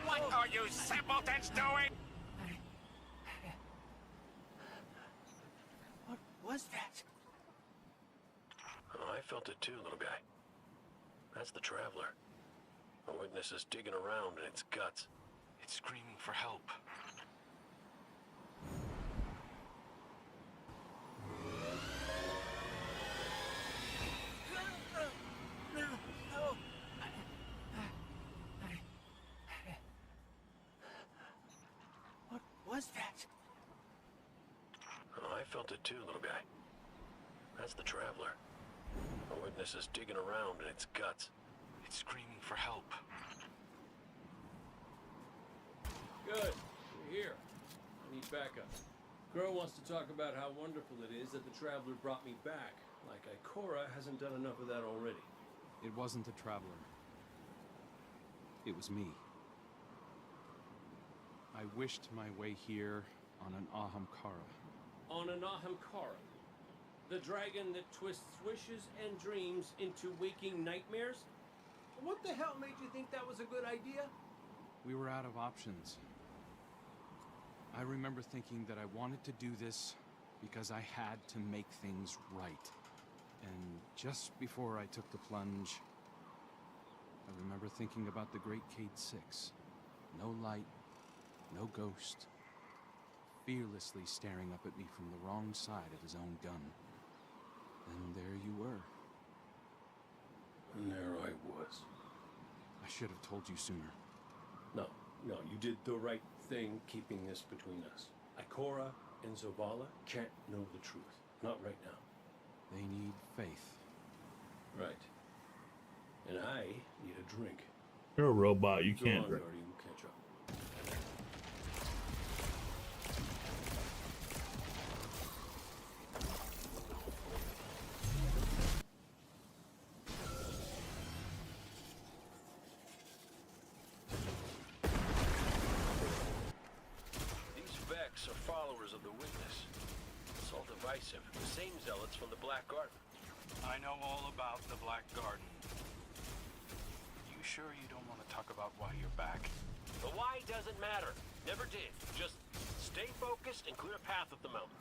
What are you simpletons doing? What was that? Oh, I felt it too, little guy. That's the Traveler. The witness is digging around in its guts. It's screaming for help. No. What was that? Oh, I felt it too, little guy. That's the Traveler. The witness is digging around in its guts. It's screaming for help. Good. We're here. I need backup. Girl wants to talk about how wonderful it is that the Traveler brought me back. Like Ikora hasn't done enough of that already. It wasn't the Traveler. It was me. I wished my way here on an Ahamkara. On an Ahamkara, the dragon that twists wishes and dreams into waking nightmares? What the hell made you think that was a good idea? We were out of options. I remember thinking that I wanted to do this because I had to make things right. And just before I took the plunge, I remember thinking about the Great Cade 6. No light, no ghost. Fearlessly staring up at me from the wrong side of his own gun. And there you were. And there I was. I should have told you sooner. No, you did the right thing keeping this between us. Ikora and Zavala can't know the truth. Not right now. They need faith. Right. And I need a drink. You're a robot. You Go can't on, drink. Guardian, we'll catch up. These Vex are followers of the Witness. It's all divisive. The same zealots from the Black Garden. I know all about the Black Garden. You sure you don't want to talk about why you're back? The why doesn't matter. Never did. Just stay focused and clear a path up the mountain.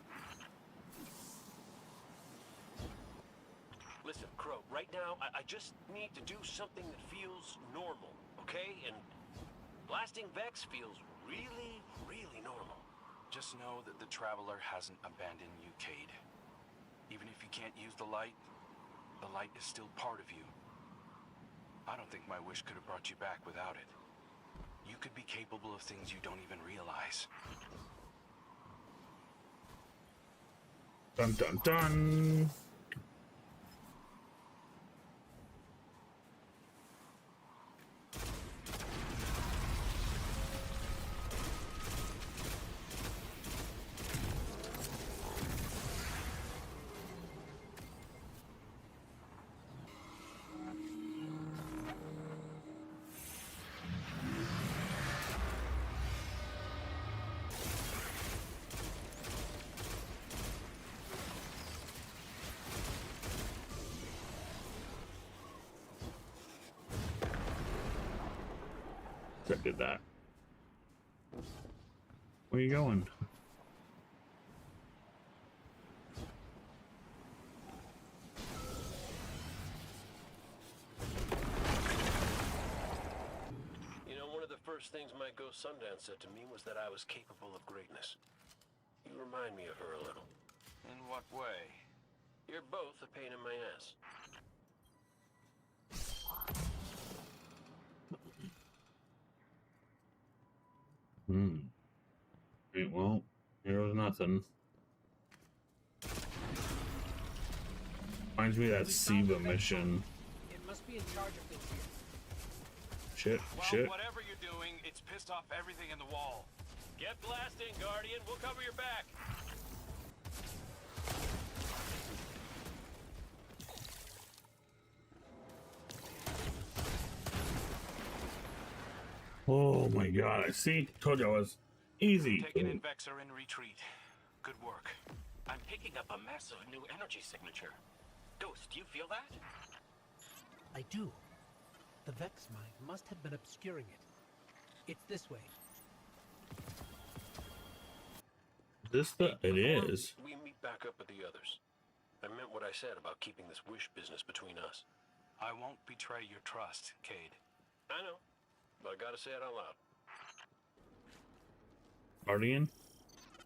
Listen, Crow, right now, I just need to do something that feels normal, okay? And blasting Vex feels really, really normal. Just know that the Traveler hasn't abandoned you, Cade. Even if you can't use the light is still part of you. I don't think my wish could have brought you back without it. You could be capable of things you don't even realize. Dun dun dun. expected that. Where you going? You know, one of the first things my ghost Sundance said to me was that I was capable of greatness. You remind me of her a little. In what way? You're both a pain in my ass. Okay, well, there was nothing. Reminds me of that Siva mission. It must be in charge of things here. Shit, Well, shit. whatever you're doing, it's pissed off everything in the wall. Get blasting, Guardian. We'll cover your back. Oh my god, I see. Told you I was easy. Taking in Vex are in retreat. Good work. I'm picking up a massive new energy signature. Ghost, do you feel that? I do. The Vex mine must have been obscuring it. It's this way. This it is. We meet back up with the others. I meant what I said about keeping this wish business between us. I won't betray your trust, Cade. I know, but I gotta say it out loud. Guardian?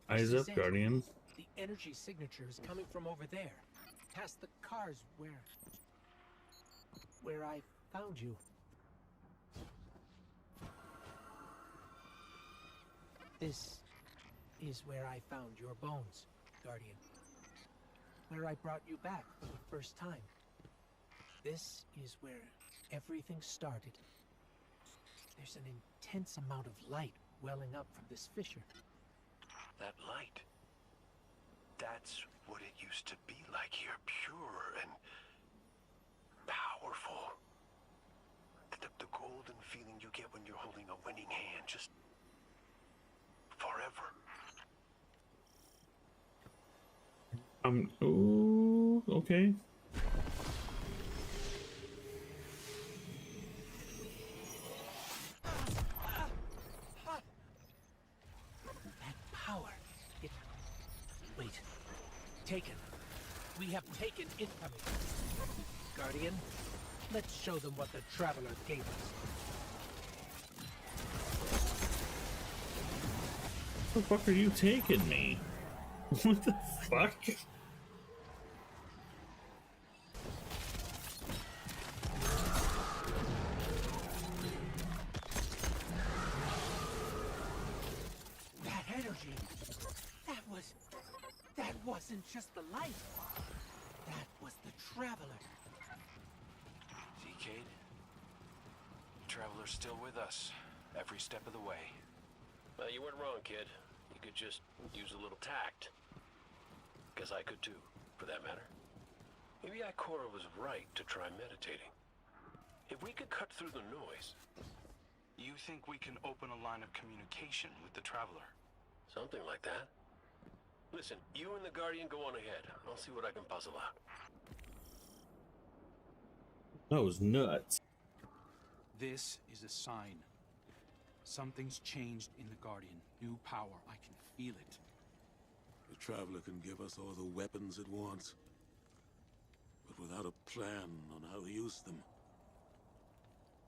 Eyes up, Guardian. The energy signature is coming from over there, past the cars where I found you. This is where I found your bones, Guardian. Where I brought you back for the first time. This is where everything started. There's an intense amount of light welling up from this fissure. That light. That's what it used to be like here. Pure and powerful. The golden feeling you get when you're holding a winning hand. Just forever. Ooh, okay. That power. Wait. Taken. We have taken incoming. Guardian, let's show them what the Traveler gave us. Where the fuck are you taking me? What the fuck? That energy. That wasn't just the light. That was the Traveler. See, Cade? The Traveler's still with us, every step of the way. Well, you weren't wrong, kid. You could just use a little tact. Guess I could too, for that matter. Maybe Ikora was right to try meditating. If we could cut through the noise... You think we can open a line of communication with the Traveler? Something like that. Listen, you and the Guardian go on ahead. I'll see what I can puzzle out. That was nuts. This is a sign. Something's changed in the Guardian. New power. I can feel it. The Traveler can give us all the weapons it wants, but without a plan on how to use them,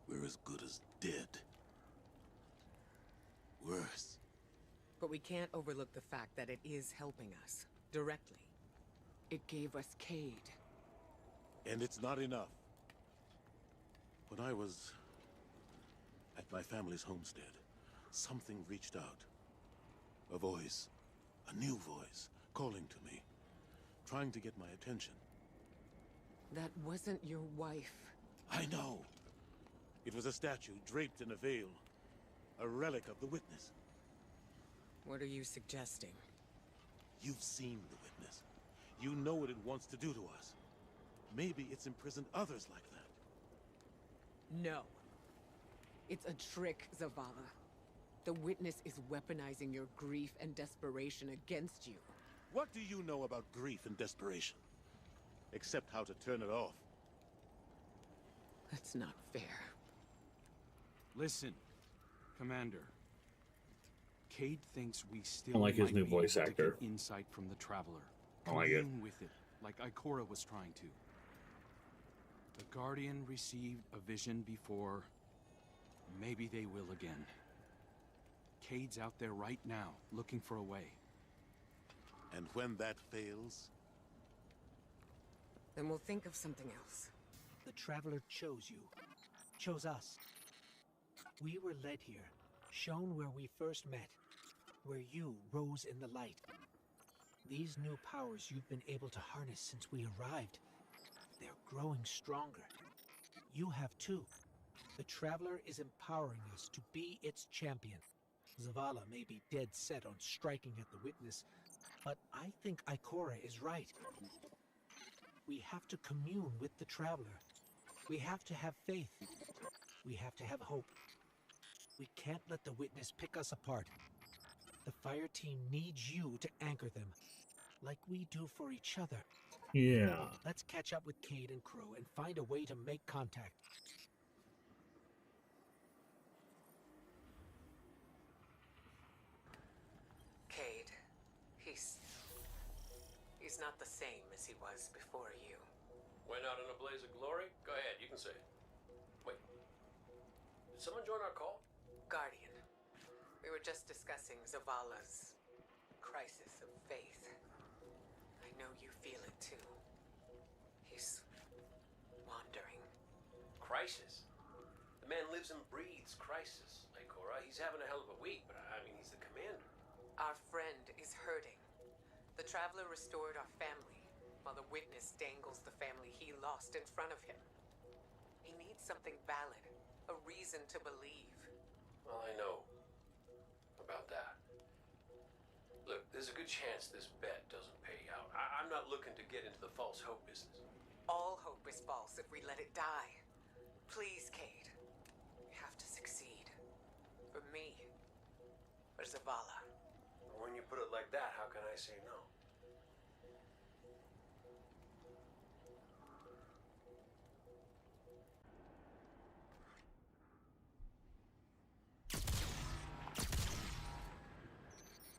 we're as good as dead. Worse. But we can't overlook the fact that it is helping us, directly. It gave us Cade. And it's not enough. When I was at my family's homestead, something reached out. A voice, a new voice, calling to me, trying to get my attention. That wasn't your wife. I know. It was a statue draped in a veil, a relic of the Witness. What are you suggesting? You've seen the Witness. You know what it wants to do to us. Maybe it's imprisoned others like that. No. It's a trick, Zavala. The Witness is weaponizing your grief and desperation against you. What do you know about grief and desperation? Except how to turn it off. That's not fair. Listen. Commander, Cade thinks we still I like his might new be voice able to actor. get insight from the Traveler. I like it. Commune with it, like Ikora was trying to. The Guardian received a vision before. Maybe they will again. Cade's out there right now, looking for a way. And when that fails, Then we'll think of something else. The Traveler chose you. Chose us. We were led here, shown where we first met, where you rose in the light. These new powers you've been able to harness since we arrived, they're growing stronger. You have too. The Traveler is empowering us to be its champion. Zavala may be dead set on striking at the Witness, but I think Ikora is right. We have to commune with the Traveler. We have to have faith. We have to have hope. We can't let the Witness pick us apart. The fire team needs you to anchor them, like we do for each other. Yeah. Let's catch up with Cade and Crow and find a way to make contact. Cade, he's not the same as he was before you. Went out in a blaze of glory? Go ahead, you can say it. Wait. Did someone join our call? Guardian, we were just discussing Zavala's crisis of faith. I know you feel it too. He's wandering. Crisis? The man lives and breathes crisis, Ikora. He's having a hell of a week, but I mean, he's the commander. Our friend is hurting. The Traveler restored our family, while the Witness dangles the family he lost in front of him. He needs something valid, a reason to believe. Well, I know about that. Look, there's a good chance this bet doesn't pay out. I'm not looking to get into the false hope business. All hope is false if we let it die. Please, Cade. We have to succeed. For me. For Zavala. When you put it like that, how can I say no?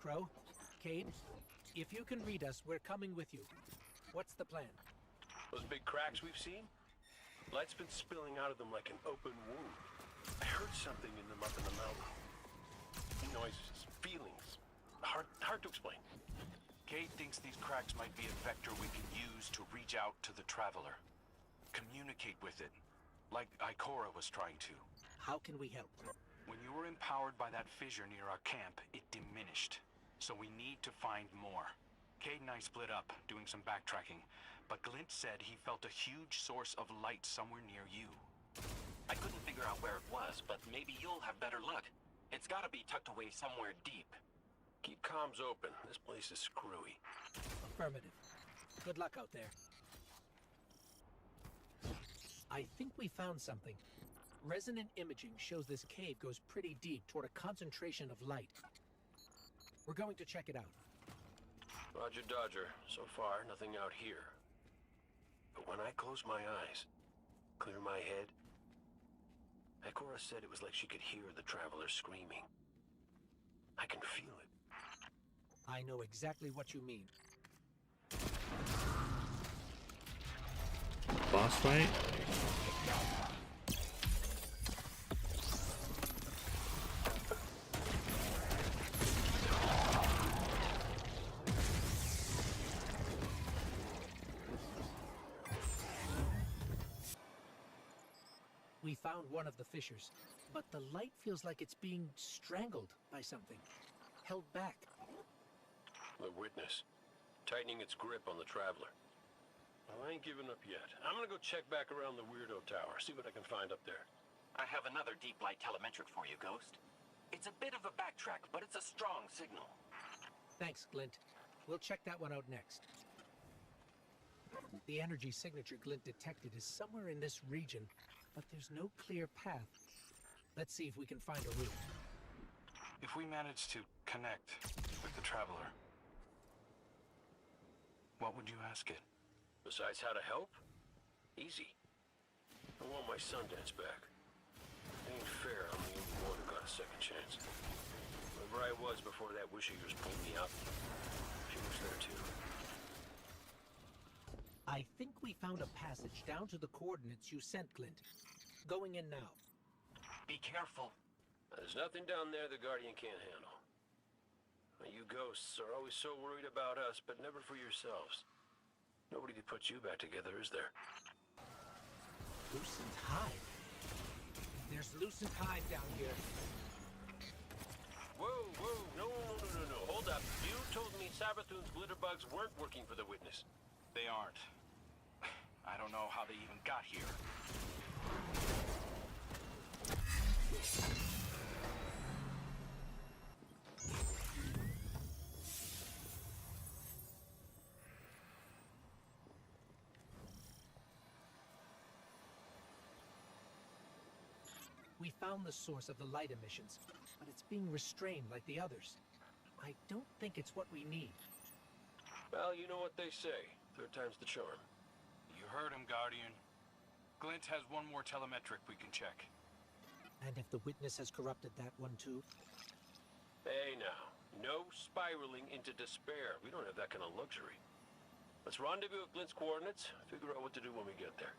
Crow, Cade, if you can read us, we're coming with you. What's the plan? Those big cracks we've seen? Light's been spilling out of them like an open wound. I heard something in them up in the mountain. Noises, feelings. Hard to explain. Cade thinks these cracks might be a vector we can use to reach out to the Traveler. Communicate with it, like Ikora was trying to. How can we help? When you were empowered by that fissure near our camp, it diminished. So we need to find more. Cade and I split up, doing some backtracking, but Glint said he felt a huge source of light somewhere near you. I couldn't figure out where it was, but maybe you'll have better luck. It's gotta be tucked away somewhere deep. Keep comms open. This place is screwy. Affirmative. Good luck out there. I think we found something. Resonant imaging shows this cave goes pretty deep toward a concentration of light. We're going to check it out. Roger, Dodger. So far, nothing out here. But when I close my eyes, clear my head, Ikora said it was like she could hear the Traveler screaming. I can feel it. I know exactly what you mean. Boss fight? We found one of the fissures, but the light feels like it's being strangled by something. Held back. The Witness, tightening its grip on the Traveler. Well, I ain't giving up yet. I'm gonna go check back around the Weirdo Tower, see what I can find up there. I have another deep light telemetric for you, Ghost. It's a bit of a backtrack, but it's a strong signal. Thanks, Glint. We'll check that one out next. The energy signature Glint detected is somewhere in this region, but there's no clear path. Let's see if we can find a route. If we manage to connect with the Traveler, what would you ask it? Besides how to help? Easy. I want my Sundance back. Ain't fair, I'm the only one who got a second chance. Wherever I was before that wish of yours pulled me out, she was there too. I think we found a passage down to the coordinates you sent, Clint. Going in now. Be careful. There's nothing down there the Guardian can't handle. You ghosts are always so worried about us, but never for yourselves. Nobody to put you back together, is there? Lucent Hive? There's Lucent Hive down here. Whoa, whoa, no. Hold up. You told me Sabathun's glitterbugs weren't working for the Witness. They aren't. I don't know how they even got here. We found the source of the light emissions, but it's being restrained like the others. I don't think it's what we need. Well, you know what they say. Third time's the charm. You heard him, Guardian. Glint has one more telemetric we can check. And if the Witness has corrupted that one too? Hey now, no spiraling into despair. We don't have that kind of luxury. Let's rendezvous at Glint's coordinates, figure out what to do when we get there.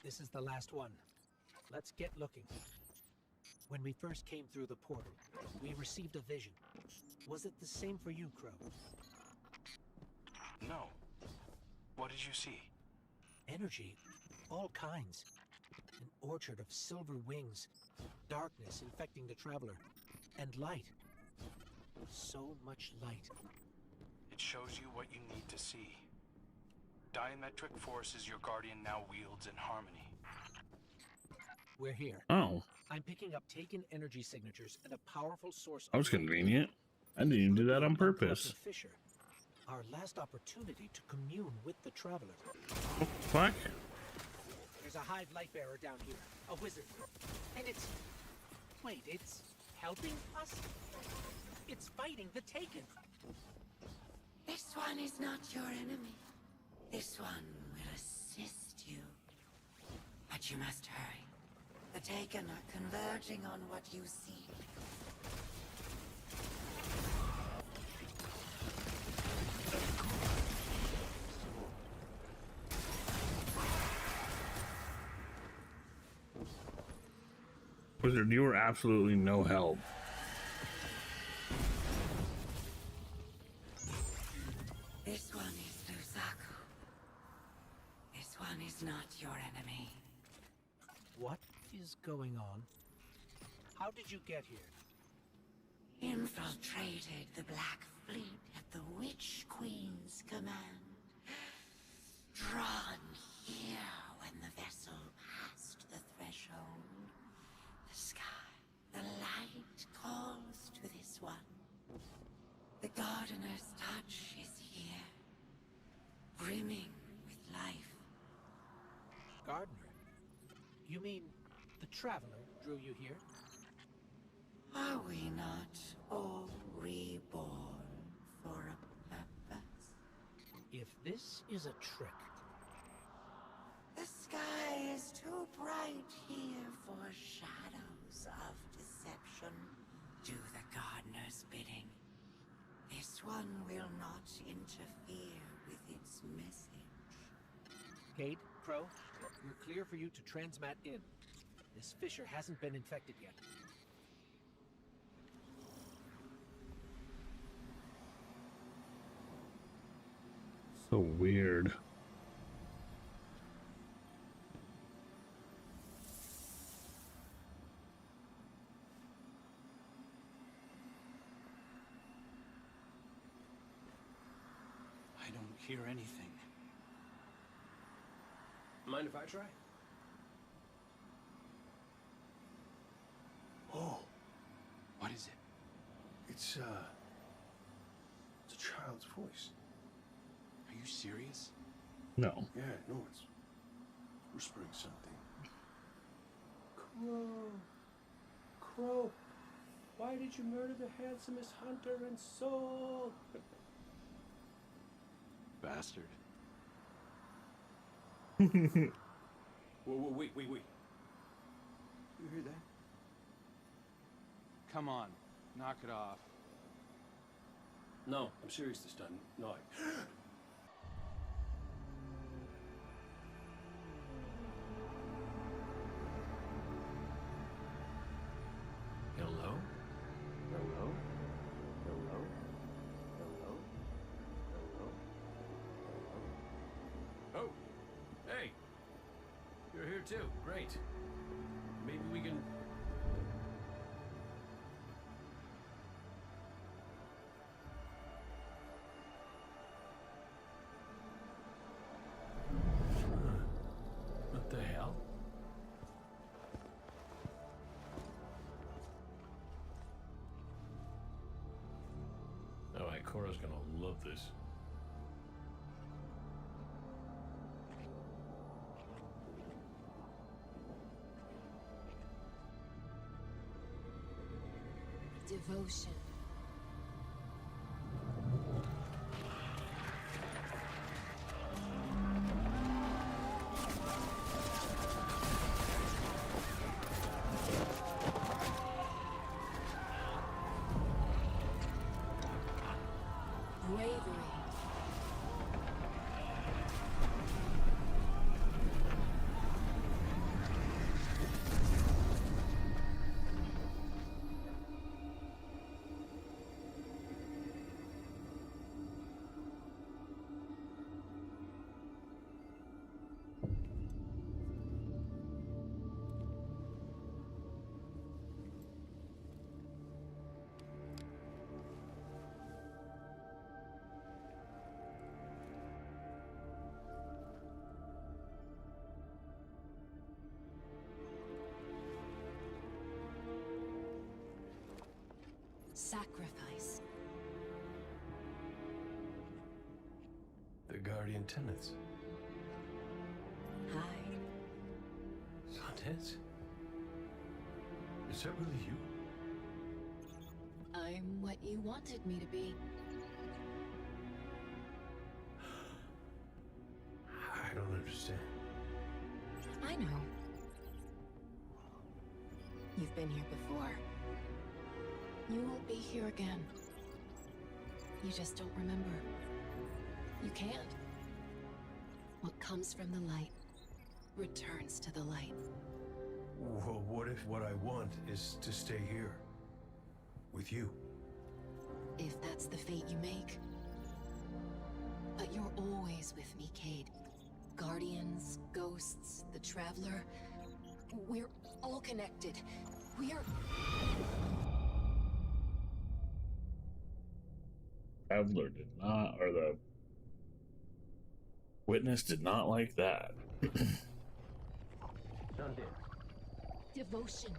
This is the last one. Let's get looking. When we first came through the portal, we received a vision. Was it the same for you, Crow? No. What did you see? Energy. All kinds. An orchard of silver wings. Darkness infecting the traveler. And light. So much light. It shows you what you need to see. Diametric forces your Guardian now wields in harmony. We're here. Oh, I'm picking up taken energy signatures and a powerful source. that was convenient. I didn't even do that on purpose. Fisher. Our last opportunity to commune with the traveler. Oh, fuck. There's a Hive light bearer down here. A wizard. And it's... Wait, it's helping us? It's fighting the Taken. This one is not your enemy. This one will assist you. But you must hurry. The Taken are converging on what you see. Wizard, you were absolutely no help. This one is Lusaku. This one is not your enemy. What is going on? How did you get here? Infiltrated the Black Fleet at the Witch Queen's command. Drawn here when the vessel passed the threshold. The sky, the light calls to this one. The Gardener's touch is here, brimming with life. Gardener? You mean the Traveler drew you here? Are we not all reborn for a purpose? If this is a trick... The sky is too bright here for shadows of deception. Do the Gardener's bidding. This one will not interfere with its message. Cade, Crow, we're clear for you to transmat in. This Fisher hasn't been infected yet. So weird. I don't hear anything. Mind if I try? Oh, What is it? it's a child's voice. Are you serious? No. Yeah, no, it's whispering something. Crow, why did you murder the handsomest hunter in Seoul? Bastard. Whoa, wait. You hear that? Come on, knock it off. No, I'm serious this time. No, I... Hello? Hello? Hello? Hello? Hello? Hello? Oh! Hey! You're here too. Great. Maybe we can... What the hell? Alright, Cora's gonna love this. Devotion. Bravery. Sacrifice. The Guardian tenants. Hi. Sundance? Is that really you? I'm what you wanted me to be. I don't understand. I know. You've been here before. You will be here again. You just don't remember. You can't. What comes from the light returns to the light. Well, what if what I want is to stay here? With you? If that's the fate you make. But you're always with me, Cade. Guardians, ghosts, the Traveler. We're all connected. We're... Traveler did not, or the witness did not like that. Done dead. Devotion,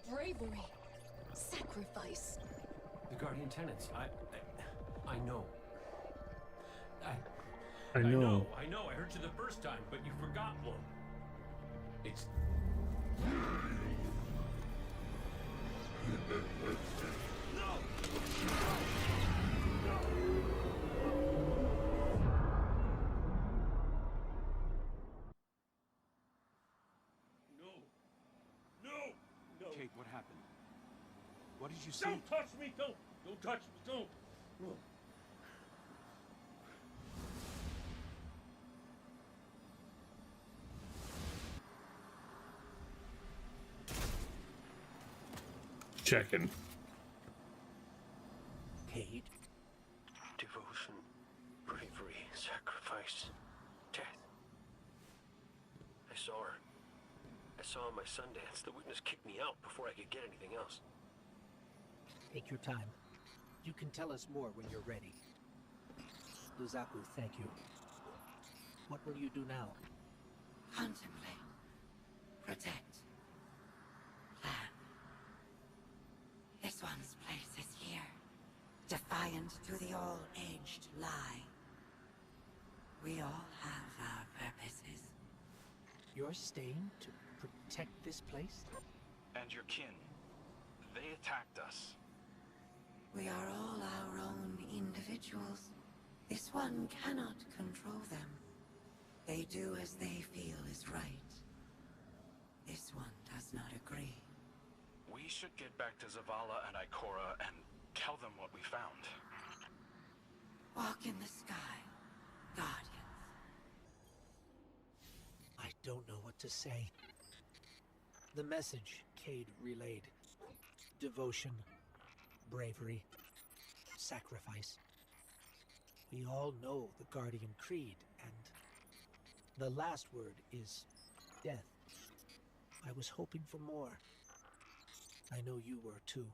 bravery, sacrifice. The Guardian tenants. I know. I know. I know. I heard you the first time, but you forgot one. It's... No! Kate, what happened? What did you see? Don't touch me! Don't touch me! Don't! No. Checking. Cade? Devotion, bravery, sacrifice, death. I saw her. I saw my Sundance. The witness kicked me out before I could get anything else. Take your time. You can tell us more when you're ready. Luzaku, thank you. What will you do now? Contemplate. Protect. Plan. This one's place is here. Defiant to the all-aged lie. We all have our purposes. You're staying to protect this place? And your kin. They attacked us. We are all our own individuals. This one cannot control them. They do as they feel is right. This one does not agree. We should get back to Zavala and Ikora and tell them what we found. Walk in the sky, Guardians. I don't know what to say. The message Cade relayed. Devotion, bravery, sacrifice. We all know the Guardian Creed, and the last word is death. I was hoping for more. I know you were too.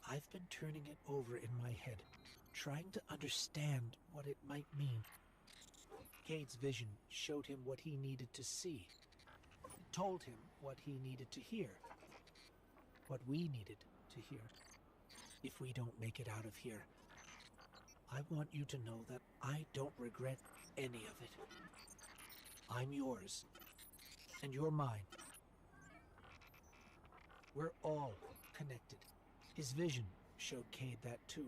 I've been turning it over in my head, trying to understand what it might mean. Cade's vision showed him what he needed to see, told him what he needed to hear, what we needed to hear. If we don't make it out of here, I want you to know that I don't regret any of it. I'm yours, and you're mine. We're all connected. His vision showed Cade that too.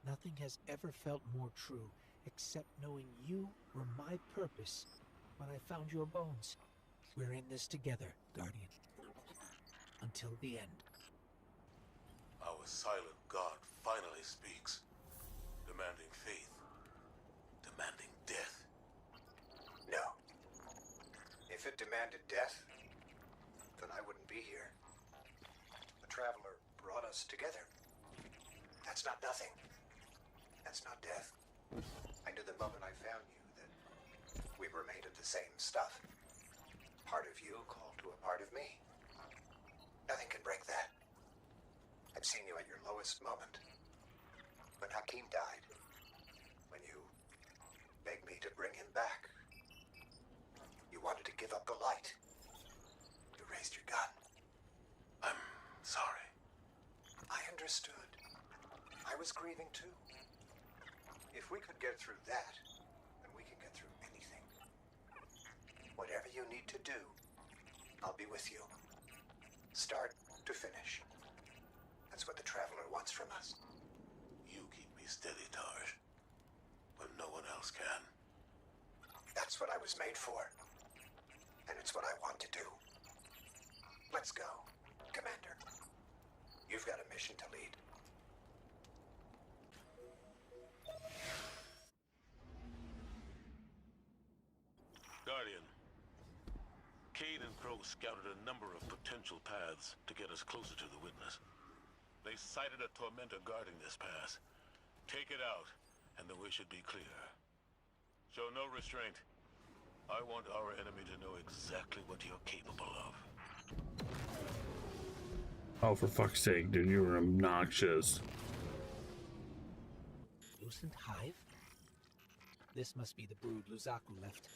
Nothing has ever felt more true, except knowing you were my purpose when I found your bones. We're in this together, Guardian. Until the end. Our silent God finally speaks, demanding faith, demanding death. No. If it demanded death, then I wouldn't be here. The Traveler brought us together. That's not nothing. That's not death. I knew the moment I found you that we were made of the same stuff. Part of you called to a part of me. Nothing can break that. I've seen you at your lowest moment. When Hakim died. When you begged me to bring him back. You wanted to give up the light. You raised your gun. I'm sorry. I understood. I was grieving too. If we could get through that, then we can get through anything. Whatever you need to do, I'll be with you. Start to finish. That's what the Traveler wants from us. You keep me steady, Taj, when no one else can. That's what I was made for. And it's what I want to do. Let's go, Commander. You've got a mission to lead. Guardian, Cade and Crow scouted a number of potential paths to get us closer to the Witness. They sighted a tormentor guarding this pass. Take it out, and the way should be clear. Show no restraint. I want our enemy to know exactly what you're capable of. Oh, for fuck's sake, dude, you were obnoxious. Lucent Hive? This must be the brood Luzaku left.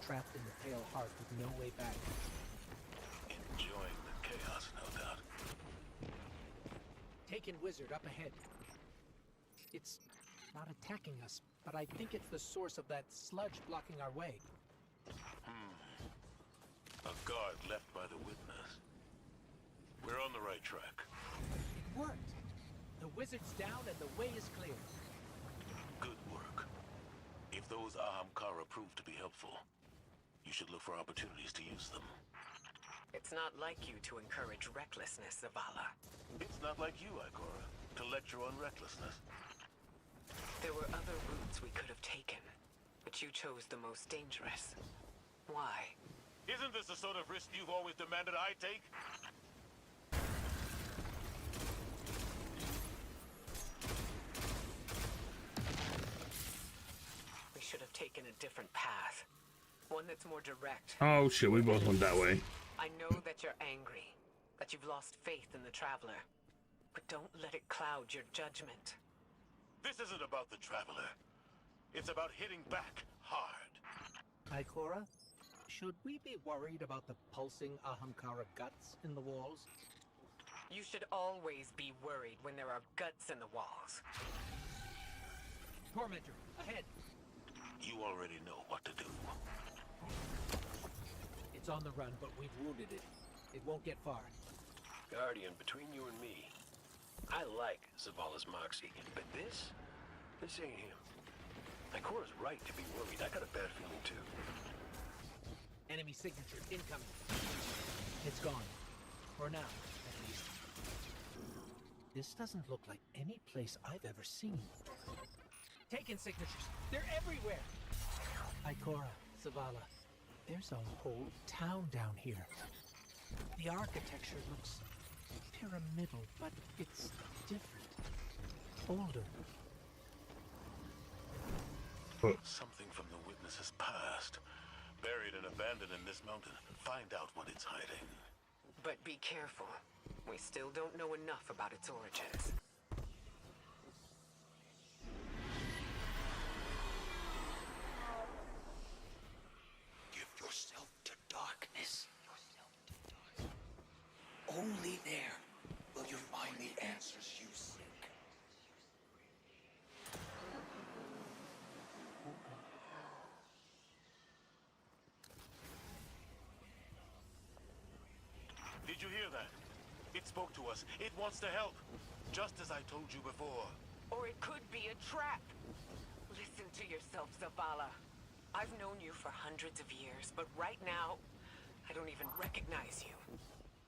Trapped in the Pale Heart with no way back. Enjoying the chaos, no doubt. Taken Wizard up ahead. It's not attacking us, but I think it's the source of that sludge blocking our way. A guard left by the Witness. We're on the right track. It worked! The Wizard's down and the way is clear. Good work. If those Ahamkara prove to be helpful, you should look for opportunities to use them. It's not like you to encourage recklessness, Zavala. It's not like you, Ikora, to lecture on recklessness. There were other routes we could have taken, but you chose the most dangerous. Why? Isn't this the sort of risk you've always demanded I take? We should have taken a different path. One that's more direct. Oh shit, we both went that way. I know that you're angry, that you've lost faith in the Traveler. But don't let it cloud your judgment. This isn't about the Traveler. It's about hitting back hard. Ikora, should we be worried about the pulsing Ahamkara guts in the walls? You should always be worried when there are guts in the walls. Tormentor, ahead! You already know what to do. It's on the run, but we've wounded it. It won't get far. Guardian, between you and me, I like Zavala's moxie, but this ain't him. Ikora's right to be worried. I got a bad feeling too. Enemy signature incoming. It's gone. For now, at least. This doesn't look like any place I've ever seen. Taken signatures. They're everywhere. Ikora, Zavala. There's a whole town down here. The architecture looks pyramidal, but it's different. Older. Something from the witness's past. Buried and abandoned in this mountain. Find out what it's hiding. But be careful. We still don't know enough about its origins. Give yourself to darkness. Only there will you find the answers you seek. Did you hear that? It spoke to us. It wants to help. Just as I told you before. Or it could be a trap. Listen to yourself, Zavala. I've known you for hundreds of years, but right now, I don't even recognize you.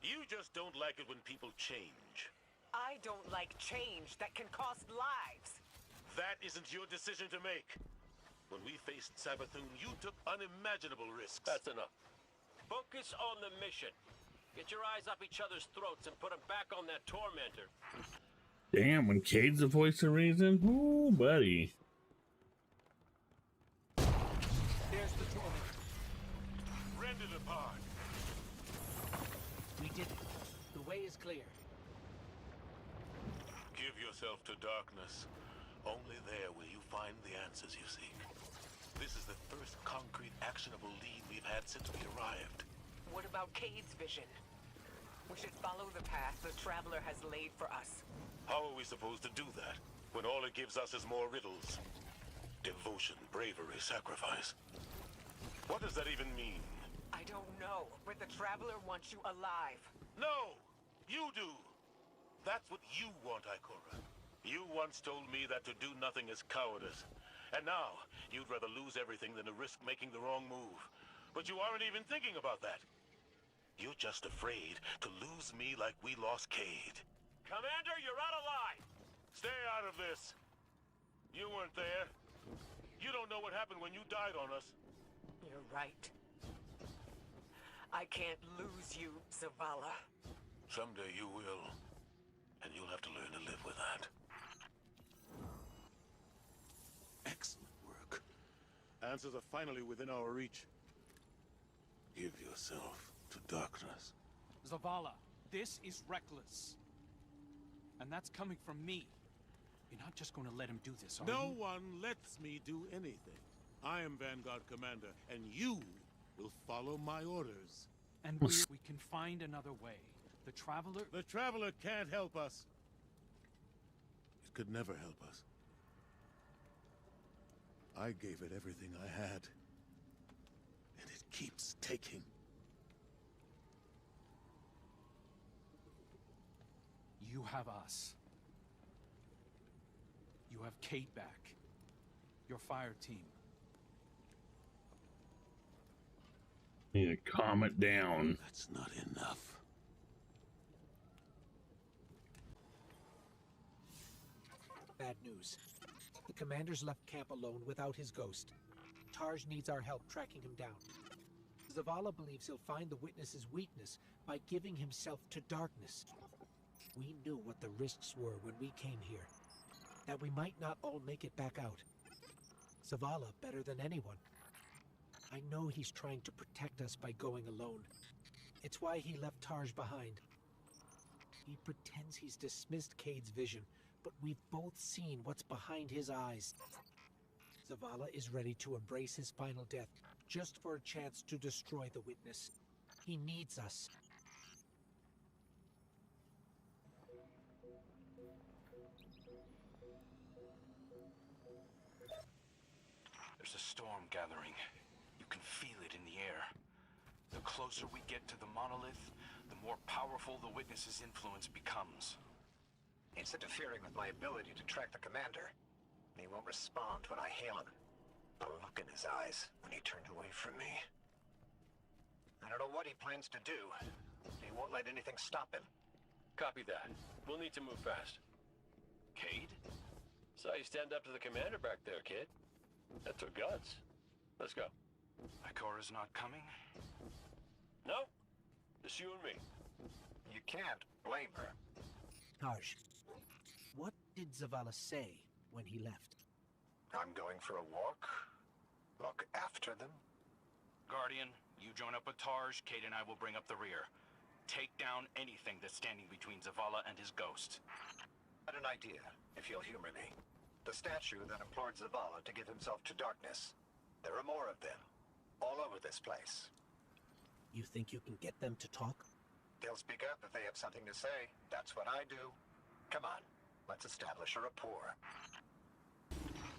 You just don't like it when people change. I don't like change that can cost lives. That isn't your decision to make. When we faced Sabathoon, you took unimaginable risks. That's enough. Focus on the mission. Get your eyes up each other's throats and put them back on that tormentor. Damn, when Cade's the voice of reason? Ooh, buddy. There's the tormentor. Rend it apart. We did it. The way is clear. Give yourself to darkness. Only there will you find the answers you seek. This is the first concrete, actionable lead we've had since we arrived. What about Cade's vision? We should follow the path the Traveler has laid for us. How are we supposed to do that, when all it gives us is more riddles? Devotion, bravery, sacrifice. What does that even mean? I don't know, but the Traveler wants you alive. No! You do! That's what you want, Ikora. You once told me that to do nothing is cowardice. And now, you'd rather lose everything than to risk making the wrong move. But you aren't even thinking about that. You're just afraid to lose me like we lost Cade. Commander, you're out of line! Stay out of this. You weren't there. You don't know what happened when you died on us. You're right. I can't lose you, Zavala. Someday you will. And you'll have to learn to live with that. Excellent work. Answers are finally within our reach. Give yourself to darkness. Zavala, this is reckless. And that's coming from me. You're not just going to let him do this, are you? No one lets me do anything. I am Vanguard Commander, and you will follow my orders. And we can find another way. The Traveler... The Traveler can't help us. It could never help us. I gave it everything I had. And it keeps taking. You have us. You have Kate back. Your fire team. Need to calm it down. That's not enough. Bad news. The commander's left camp alone without his ghost. Tarj needs our help tracking him down. Zavala believes he'll find the witness's weakness by giving himself to darkness. We knew what the risks were when we came here. That we might not all make it back out. Zavala better than anyone. I know he's trying to protect us by going alone. It's why he left Tarj behind. He pretends he's dismissed Cade's vision, but we've both seen what's behind his eyes. Zavala is ready to embrace his final death, just for a chance to destroy the witness. He needs us. There's a storm gathering. You can feel it in the air. The closer we get to the monolith, the more powerful the witness's influence becomes. It's interfering with my ability to track the commander. He won't respond when I hail him. The look in his eyes when he turned away from me. I don't know what he plans to do. He won't let anything stop him. Copy that. We'll need to move fast. Cade? Saw you stand up to the commander back there, kid. That took guts. Let's go. Ikora's not coming? No, just you and me. You can't blame her. Taj, what did Zavala say when he left? I'm going for a walk. Look after them. Guardian, you join up with Tarj, Cade and I will bring up the rear. Take down anything that's standing between Zavala and his ghost. I had an idea, if you'll humor me. The statue that implored Zavala to give himself to darkness. There are more of them, all over this place. You think you can get them to talk? They'll speak up if they have something to say. That's what I do. Come on, let's establish a rapport.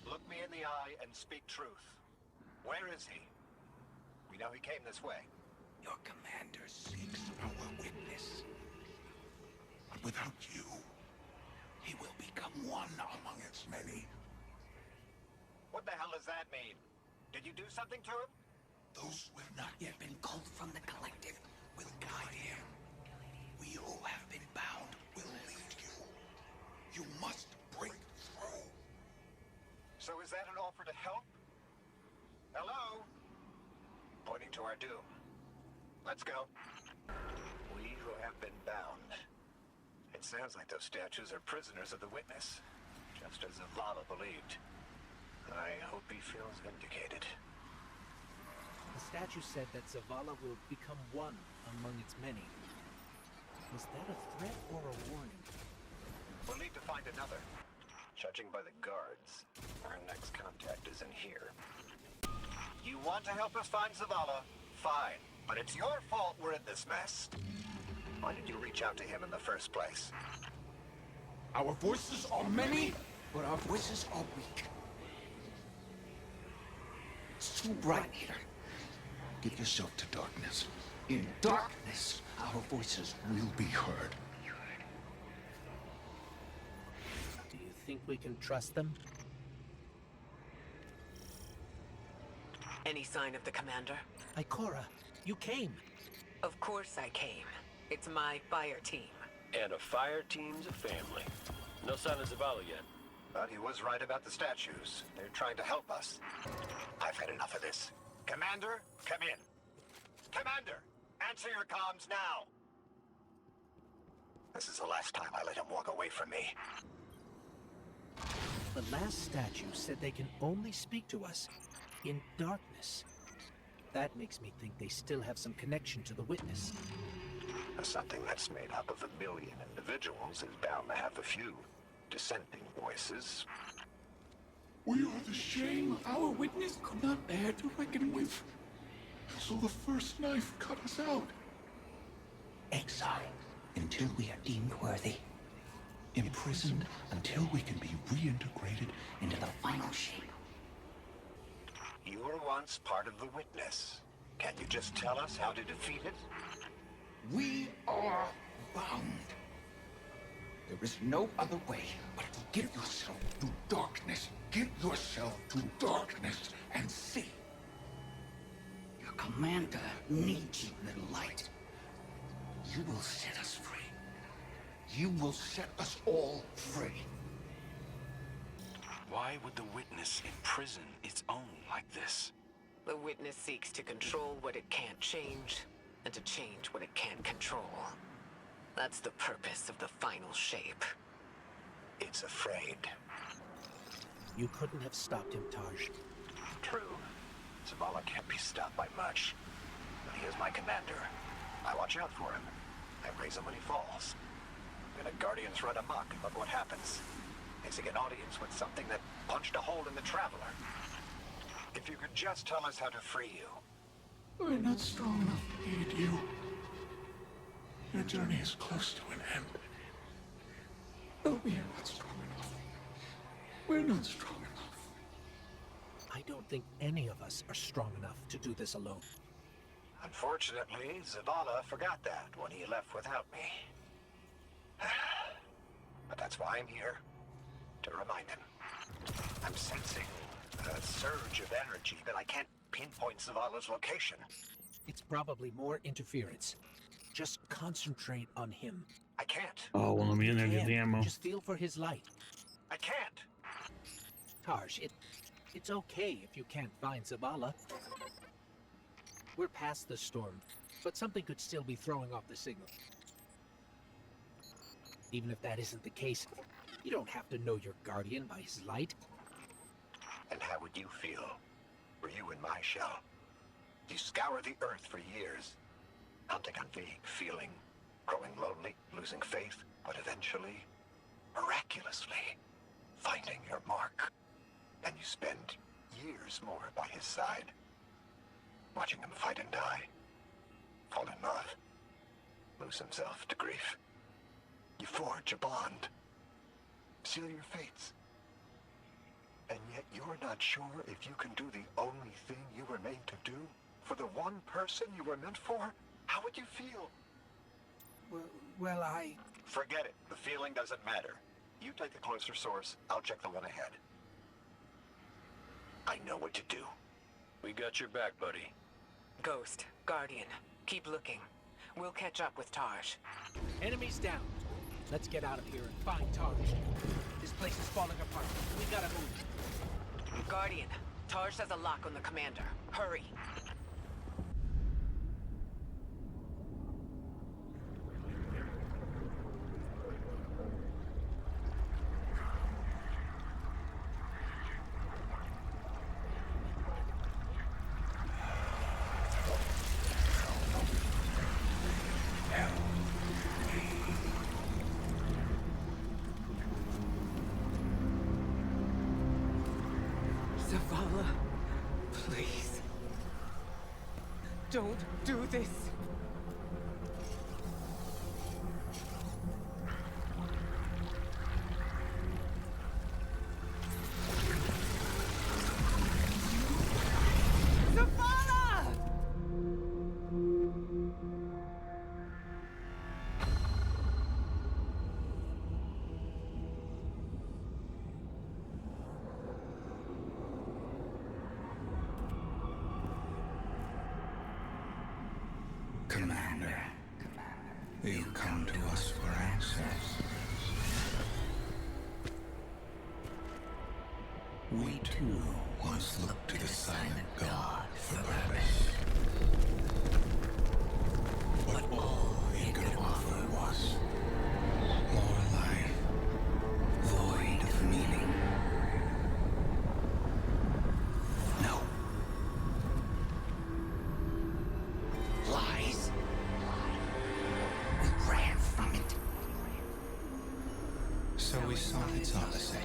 Look me in the eye and speak truth. Where is he? We know he came this way. Your commander seeks our witness. But without you, he will become one among its many. What the hell does that mean? Did you do something to him? Those who have not yet been called from the collective will guide him. We who have been bound will lead you. You must break through. So is that an offer to help? Hello? Pointing to our doom. Let's go. We who have been bound. It sounds like those statues are prisoners of the witness, just as Zavala believed. I hope he feels vindicated. The statue said that Zavala will become one among its many. Was that a threat or a warning? We'll need to find another. Judging by the guards, our next contact is in here. You want to help us find Zavala? Fine. But it's your fault we're in this mess. Why did you reach out to him in the first place? Our voices are many, but our voices are weak. It's too bright here. Give yourself to darkness. In darkness, our voices will be heard. Do you think we can trust them? Any sign of the commander? Ikora, you came. Of course I came. It's my fire team. And a fire team's a family. No sign of Zavala yet. But he was right about the statues. They're trying to help us. I've had enough of this. Commander, come in. Commander, answer your comms now. This is the last time I let him walk away from me. The last statue said they can only speak to us in darkness. That makes me think they still have some connection to the witness. Something that's made up of 1 million individuals is bound to have a few dissenting voices. We are the shame our witness could not bear to reckon with. So the first knife cut us out. Exile until we are deemed worthy. Imprisoned until we can be reintegrated into the final shape. You were once part of the witness. Can you just tell us how to defeat it? We are bound. There is no other way but to give yourself to darkness. Give yourself to darkness and see. Your commander needs you, little light. You will set us free. You will set us all free. Why would the witness imprison its own like this? The witness seeks to control what it can't change, and to change what it can't control. That's the purpose of the final shape. It's afraid. You couldn't have stopped him, Taj. True. Zavala can't be stopped by much. But he is my commander. I watch out for him. I raise him when he falls. When the Guardians run amok, look what happens. They seek an audience with something that punched a hole in the Traveler. If you could just tell us how to free you. We're not strong enough to aid you. Your journey is close to an end. No, we are not strong enough. We're not strong enough. I don't think any of us are strong enough to do this alone. Unfortunately, Zavala forgot that when he left without me. But that's why I'm here. To remind him. I'm sensing a surge of energy, but I can't pinpoint Zavala's location. It's probably more interference. Just concentrate on him. I can't. Oh, well, let me in there, get the ammo. Just feel for his light. I can't. Tarsh, it's okay if you can't find Zavala. We're past the storm, but something could still be throwing off the signal. Even if that isn't the case, you don't have to know your guardian by his light. And how would you feel were you in my shell? You scour the earth for years, hunting on vague feeling, growing lonely, losing faith, but eventually, miraculously, finding your mark. And you spend years more by his side, watching him fight and die, fall in love, lose himself to grief. You forge a bond, seal your fates. And yet you're not sure if you can do the only thing you were made to do for the one person you were meant for? How would you feel? Well, I... Forget it. The feeling doesn't matter. You take the closer source. I'll check the one ahead. I know what to do. We got your back, buddy. Ghost, Guardian, keep looking. We'll catch up with Tarsh. Enemies down. Let's get out of here and find Tarsh. This place is falling apart. We gotta move. Guardian, Tarsh has a lock on the commander. Hurry. Zavala, please. Don't do this. Zavala! Commander, you come to us for answers. We too once looked to the silent God for purpose. But all he could offer was more life, void of meaning. No. Lies. We ran from it. So we sought its opposite.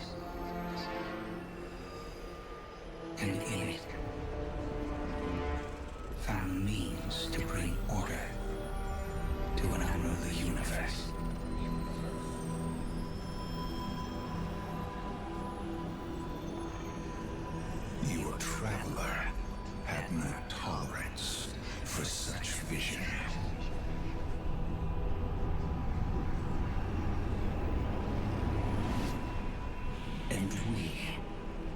And in it, found means to bring order to an unruly universe. Your traveler had no tolerance for such vision. And we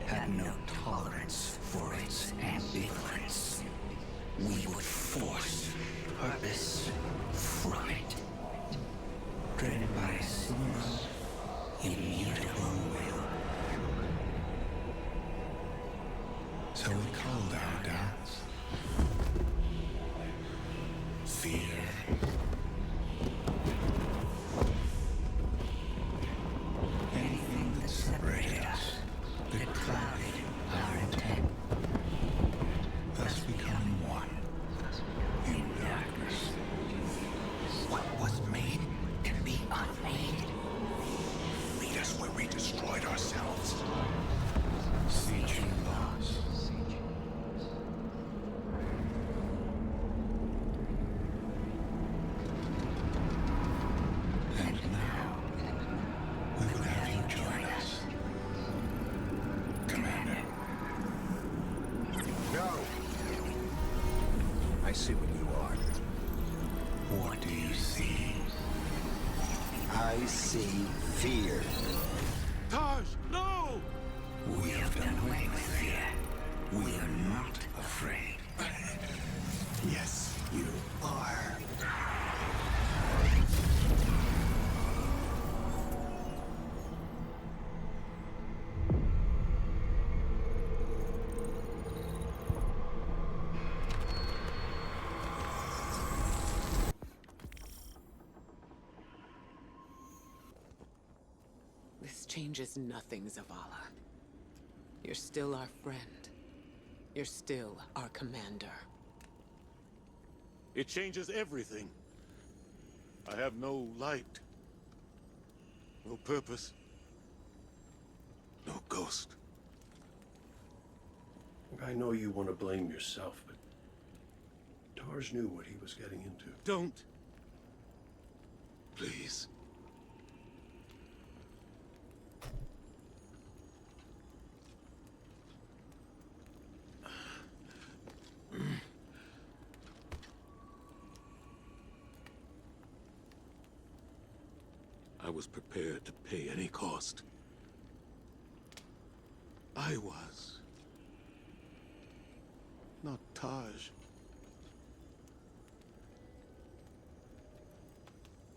had no tolerance for its ambivalence. We would force purpose from it, driven by a single, immutable will. So we called our doubts fear. Anything that separated us, that clouded our intent, thus becoming one in darkness. What was made can be unmade. Lead us where we destroyed ourselves. Siege lost. And now, we would have you join us. Commander. No! I see what you are. What do you see? I see fear. Taj, no! We have done away with fear. We are not afraid. Yes, you are. This changes nothing, Zavala. You're still our friend. You're still our commander. It changes everything. I have no light. No purpose. No ghost. I know you want to blame yourself, but Tarj knew what he was getting into. Don't. Please. I was prepared to pay any cost. I was. Not Taj.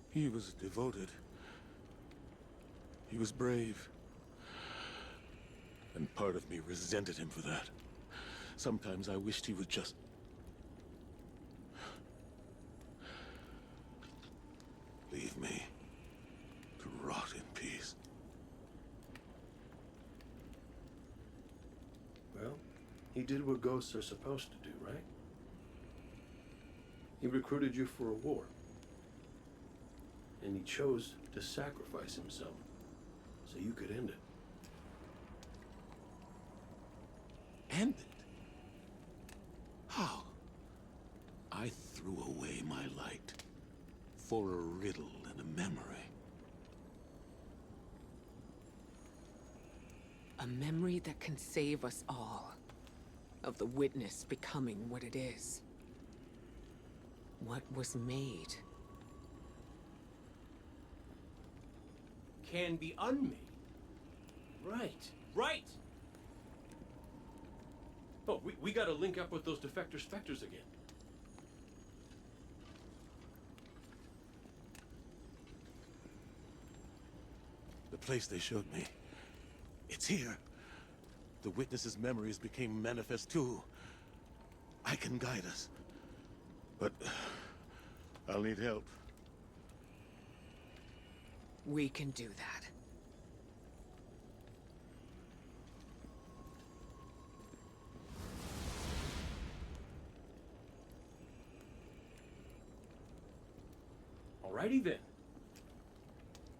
He was devoted. He was brave. And part of me resented him for that. Sometimes I wished he would just... leave me to rot in peace. Well, he did what ghosts are supposed to do, right? He recruited you for a war. And he chose to sacrifice himself so you could end it. End it? How? I threw away my light for a riddle and a memory. A memory that can save us all. Of the witness becoming what it is. What was made. Can be unmade. Right, right! Oh, we gotta link up with those defector specters again. The place they showed me. It's here. The witness's memories became manifest too. I can guide us. But I'll need help. We can do that. Alrighty then.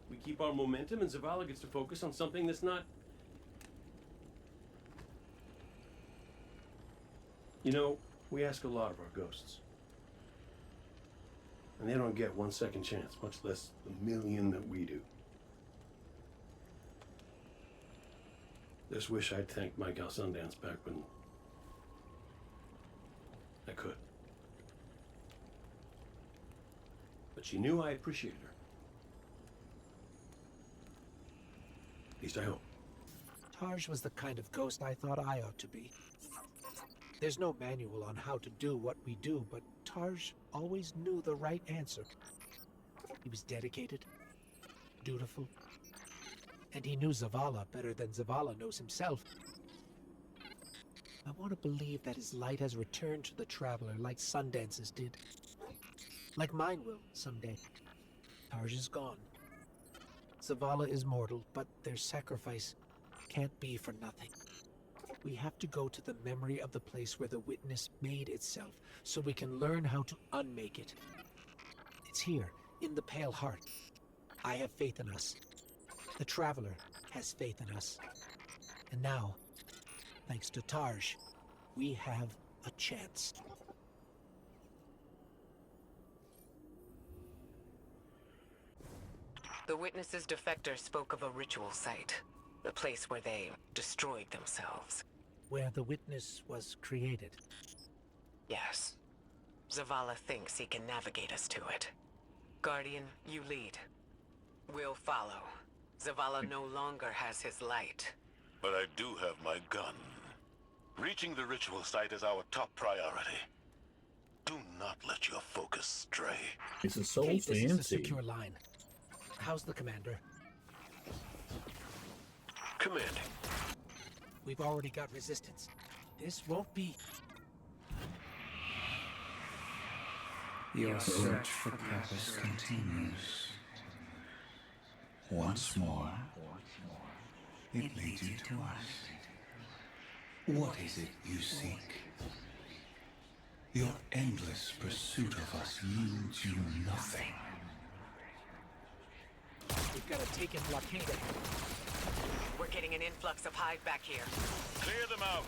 We keep our momentum and Zavala gets to focus on something that's not... You know, we ask a lot of our ghosts. And they don't get 1 second chance, much less the million that we do. Just wish I'd thanked my gal Sundance back when I could. But she knew I appreciated her. At least I hope. Taj was the kind of ghost I thought I ought to be. There's no manual on how to do what we do, but Taj always knew the right answer. He was dedicated, dutiful, and he knew Zavala better than Zavala knows himself. I want to believe that his light has returned to the Traveler like Sundance's did. Like mine will someday. Taj is gone. Zavala is mortal, but their sacrifice can't be for nothing. We have to go to the memory of the place where the witness made itself, so we can learn how to unmake it. It's here, in the Pale Heart. I have faith in us. The Traveler has faith in us. And now, thanks to Taj, we have a chance. The witness's defector spoke of a ritual site. The place where they destroyed themselves. Where the witness was created. Yes. Zavala thinks he can navigate us to it. Guardian, you lead. We'll follow. Zavala no longer has his light. But I do have my gun. Reaching the ritual site is our top priority. Do not let your focus stray. This is so Kate, this is a fancy. secure line. How's the commander? Commanding. We've already got resistance. This won't be... Your search for purpose continues. Once more, it leads you to us. What is it you seek? Your endless pursuit of us yields you nothing. We've got to take in blockade ahead. We're getting an influx of hive back here. Clear them out.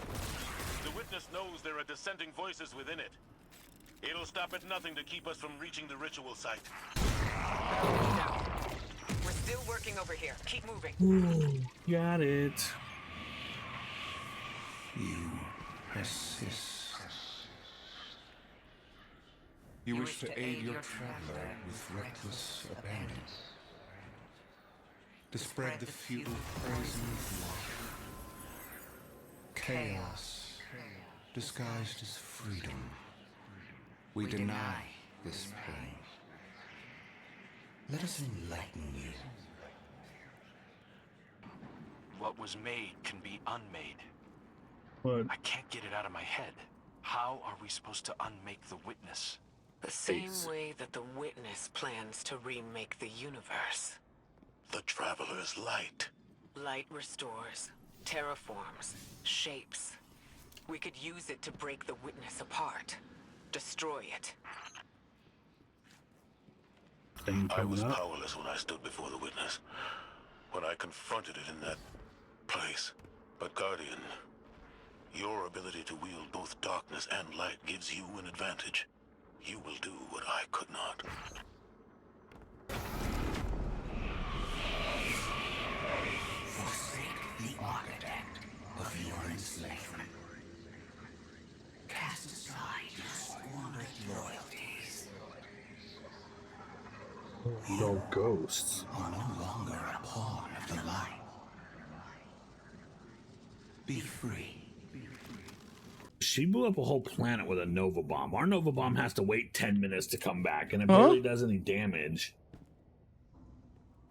The witness knows there are dissenting voices within it. It'll stop at nothing to keep us from reaching the ritual site. We're still working over here. Keep moving. Ooh, got it. You persist. You wish to aid your traveler with reckless abandon. To spread the feudal poison of life. Chaos, disguised as freedom. We deny this pain. Let us enlighten you. What was made can be unmade. What? I can't get it out of my head. How are we supposed to unmake the witness? The same way that the witness plans to remake the universe. The Traveler's light. Light restores, terraforms, shapes. We could use it to break the witness apart. Destroy it. I was powerless when I stood before the witness. When I confronted it in that place. But Guardian, your ability to wield both darkness and light gives you an advantage. You will do what I could not. Forsake the architect of your enslavement. Cast aside your squandered loyalties. No ghosts. Are no longer a pawn of the light. Be free. She blew up a whole planet with a Nova Bomb. Our Nova Bomb has to wait 10 minutes to come back, and it barely does any damage.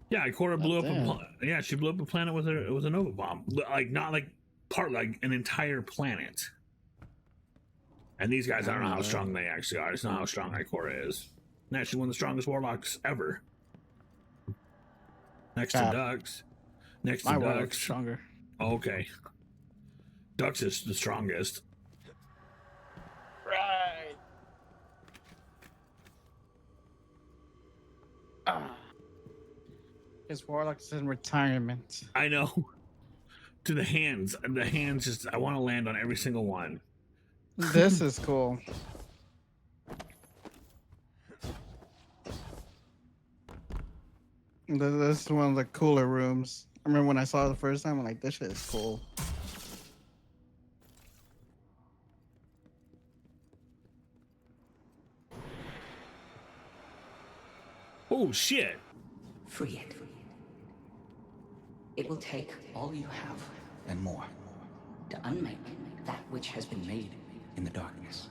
Yeah, Ikora blew up yeah, she blew up a planet with a Nova Bomb. Like, not like part, like an entire planet. And these guys, I don't know how strong they actually are. I just know how strong Ikora is. And actually one of the strongest warlocks ever. Next to Dux. Next to My Dux. warlock's stronger. Okay. Dux is the strongest. Right. His warlock's in retirement. I know. To the hands. The hands just, I want to land on every single one. This is cool. This is one of the cooler rooms. I remember when I saw it the first time, I'm like, this shit is cool. Oh, shit. Free it. It will take all you have and more to unmake that which has been made in the darkness.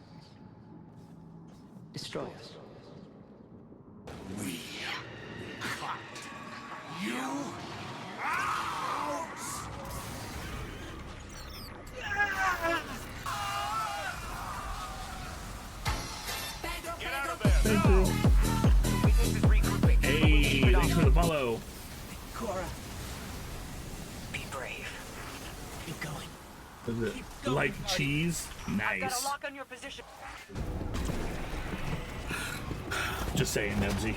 Destroy us. We cut you out! Get out of there! Thank you. Hey, thanks for the follow. Cora. Be brave. Keep going. Is it like cheese? I've got a Nice. lock on your position. Just saying, Nebsy.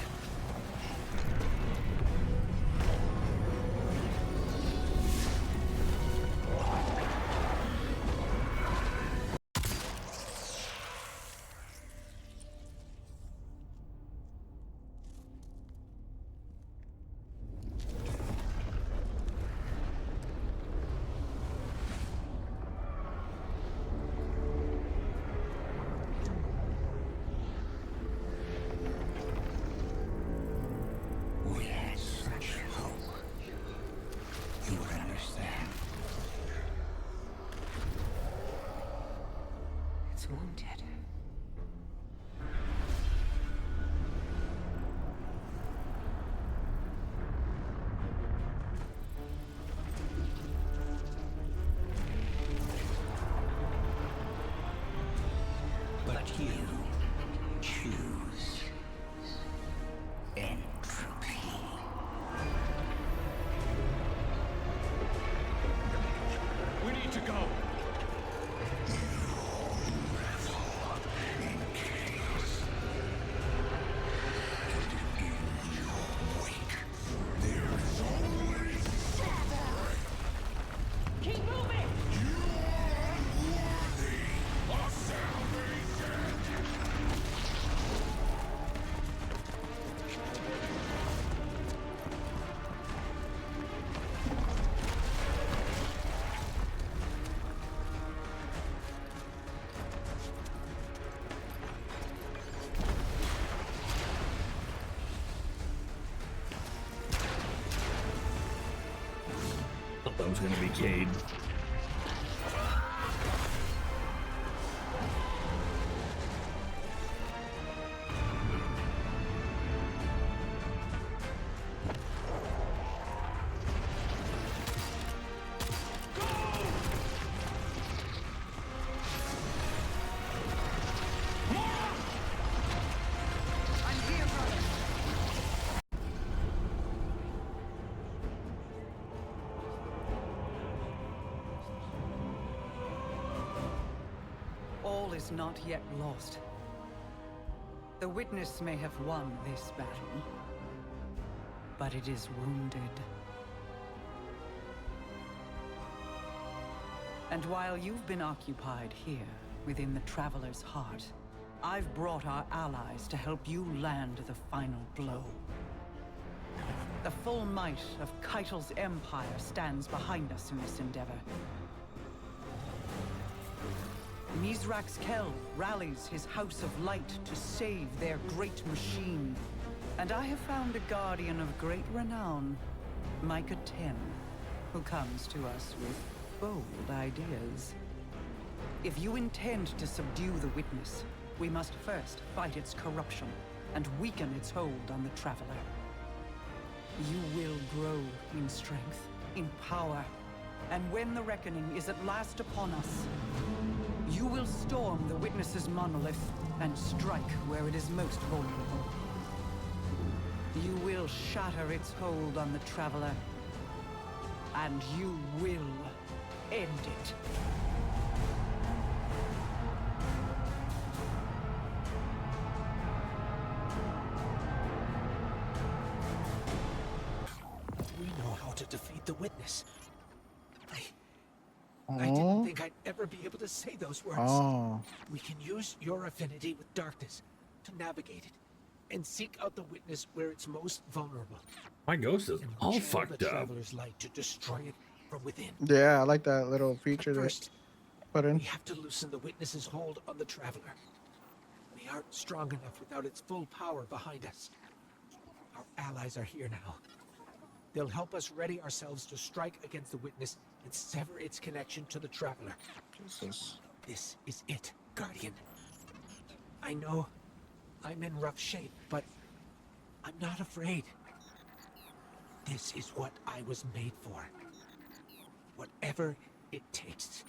is wounded. But you choose entropy. We need to go. Keep moving! Thought that was gonna be Cade. I'm here, brother. All is not yet lost. The Witness may have won this battle, but it is wounded. And while you've been occupied here, within the Traveler's heart, I've brought our allies to help you land the final blow. The full might of Keitel's empire stands behind us in this endeavor. Mizrax Kel rallies his House of Light to save their great machine. And I have found a guardian of great renown, Micah 10, who comes to us with bold ideas. If you intend to subdue the Witness, we must first fight its corruption and weaken its hold on the Traveler. You will grow in strength, in power, and when the reckoning is at last upon us, you will storm the Witness's monolith and strike where it is most vulnerable. You will shatter its hold on the Traveler, and you will end it. We know how to defeat the Witness. I didn't think I'd ever be able to say those words. Oh. We can use your affinity with darkness to navigate it and seek out the Witness where it's most vulnerable. My ghost is all Channel fucked the up. Traveler's light to destroy it from within. Yeah, I like that little feature that First, put in. we have to loosen the Witness's hold on the Traveler. We aren't strong enough without its full power behind us. Our allies are here now. They'll help us ready ourselves to strike against the Witness and sever its connection to the Traveler. Jesus. This is it, Guardian. I know I'm in rough shape, but I'm not afraid. This is what I was made for. Whatever it takes.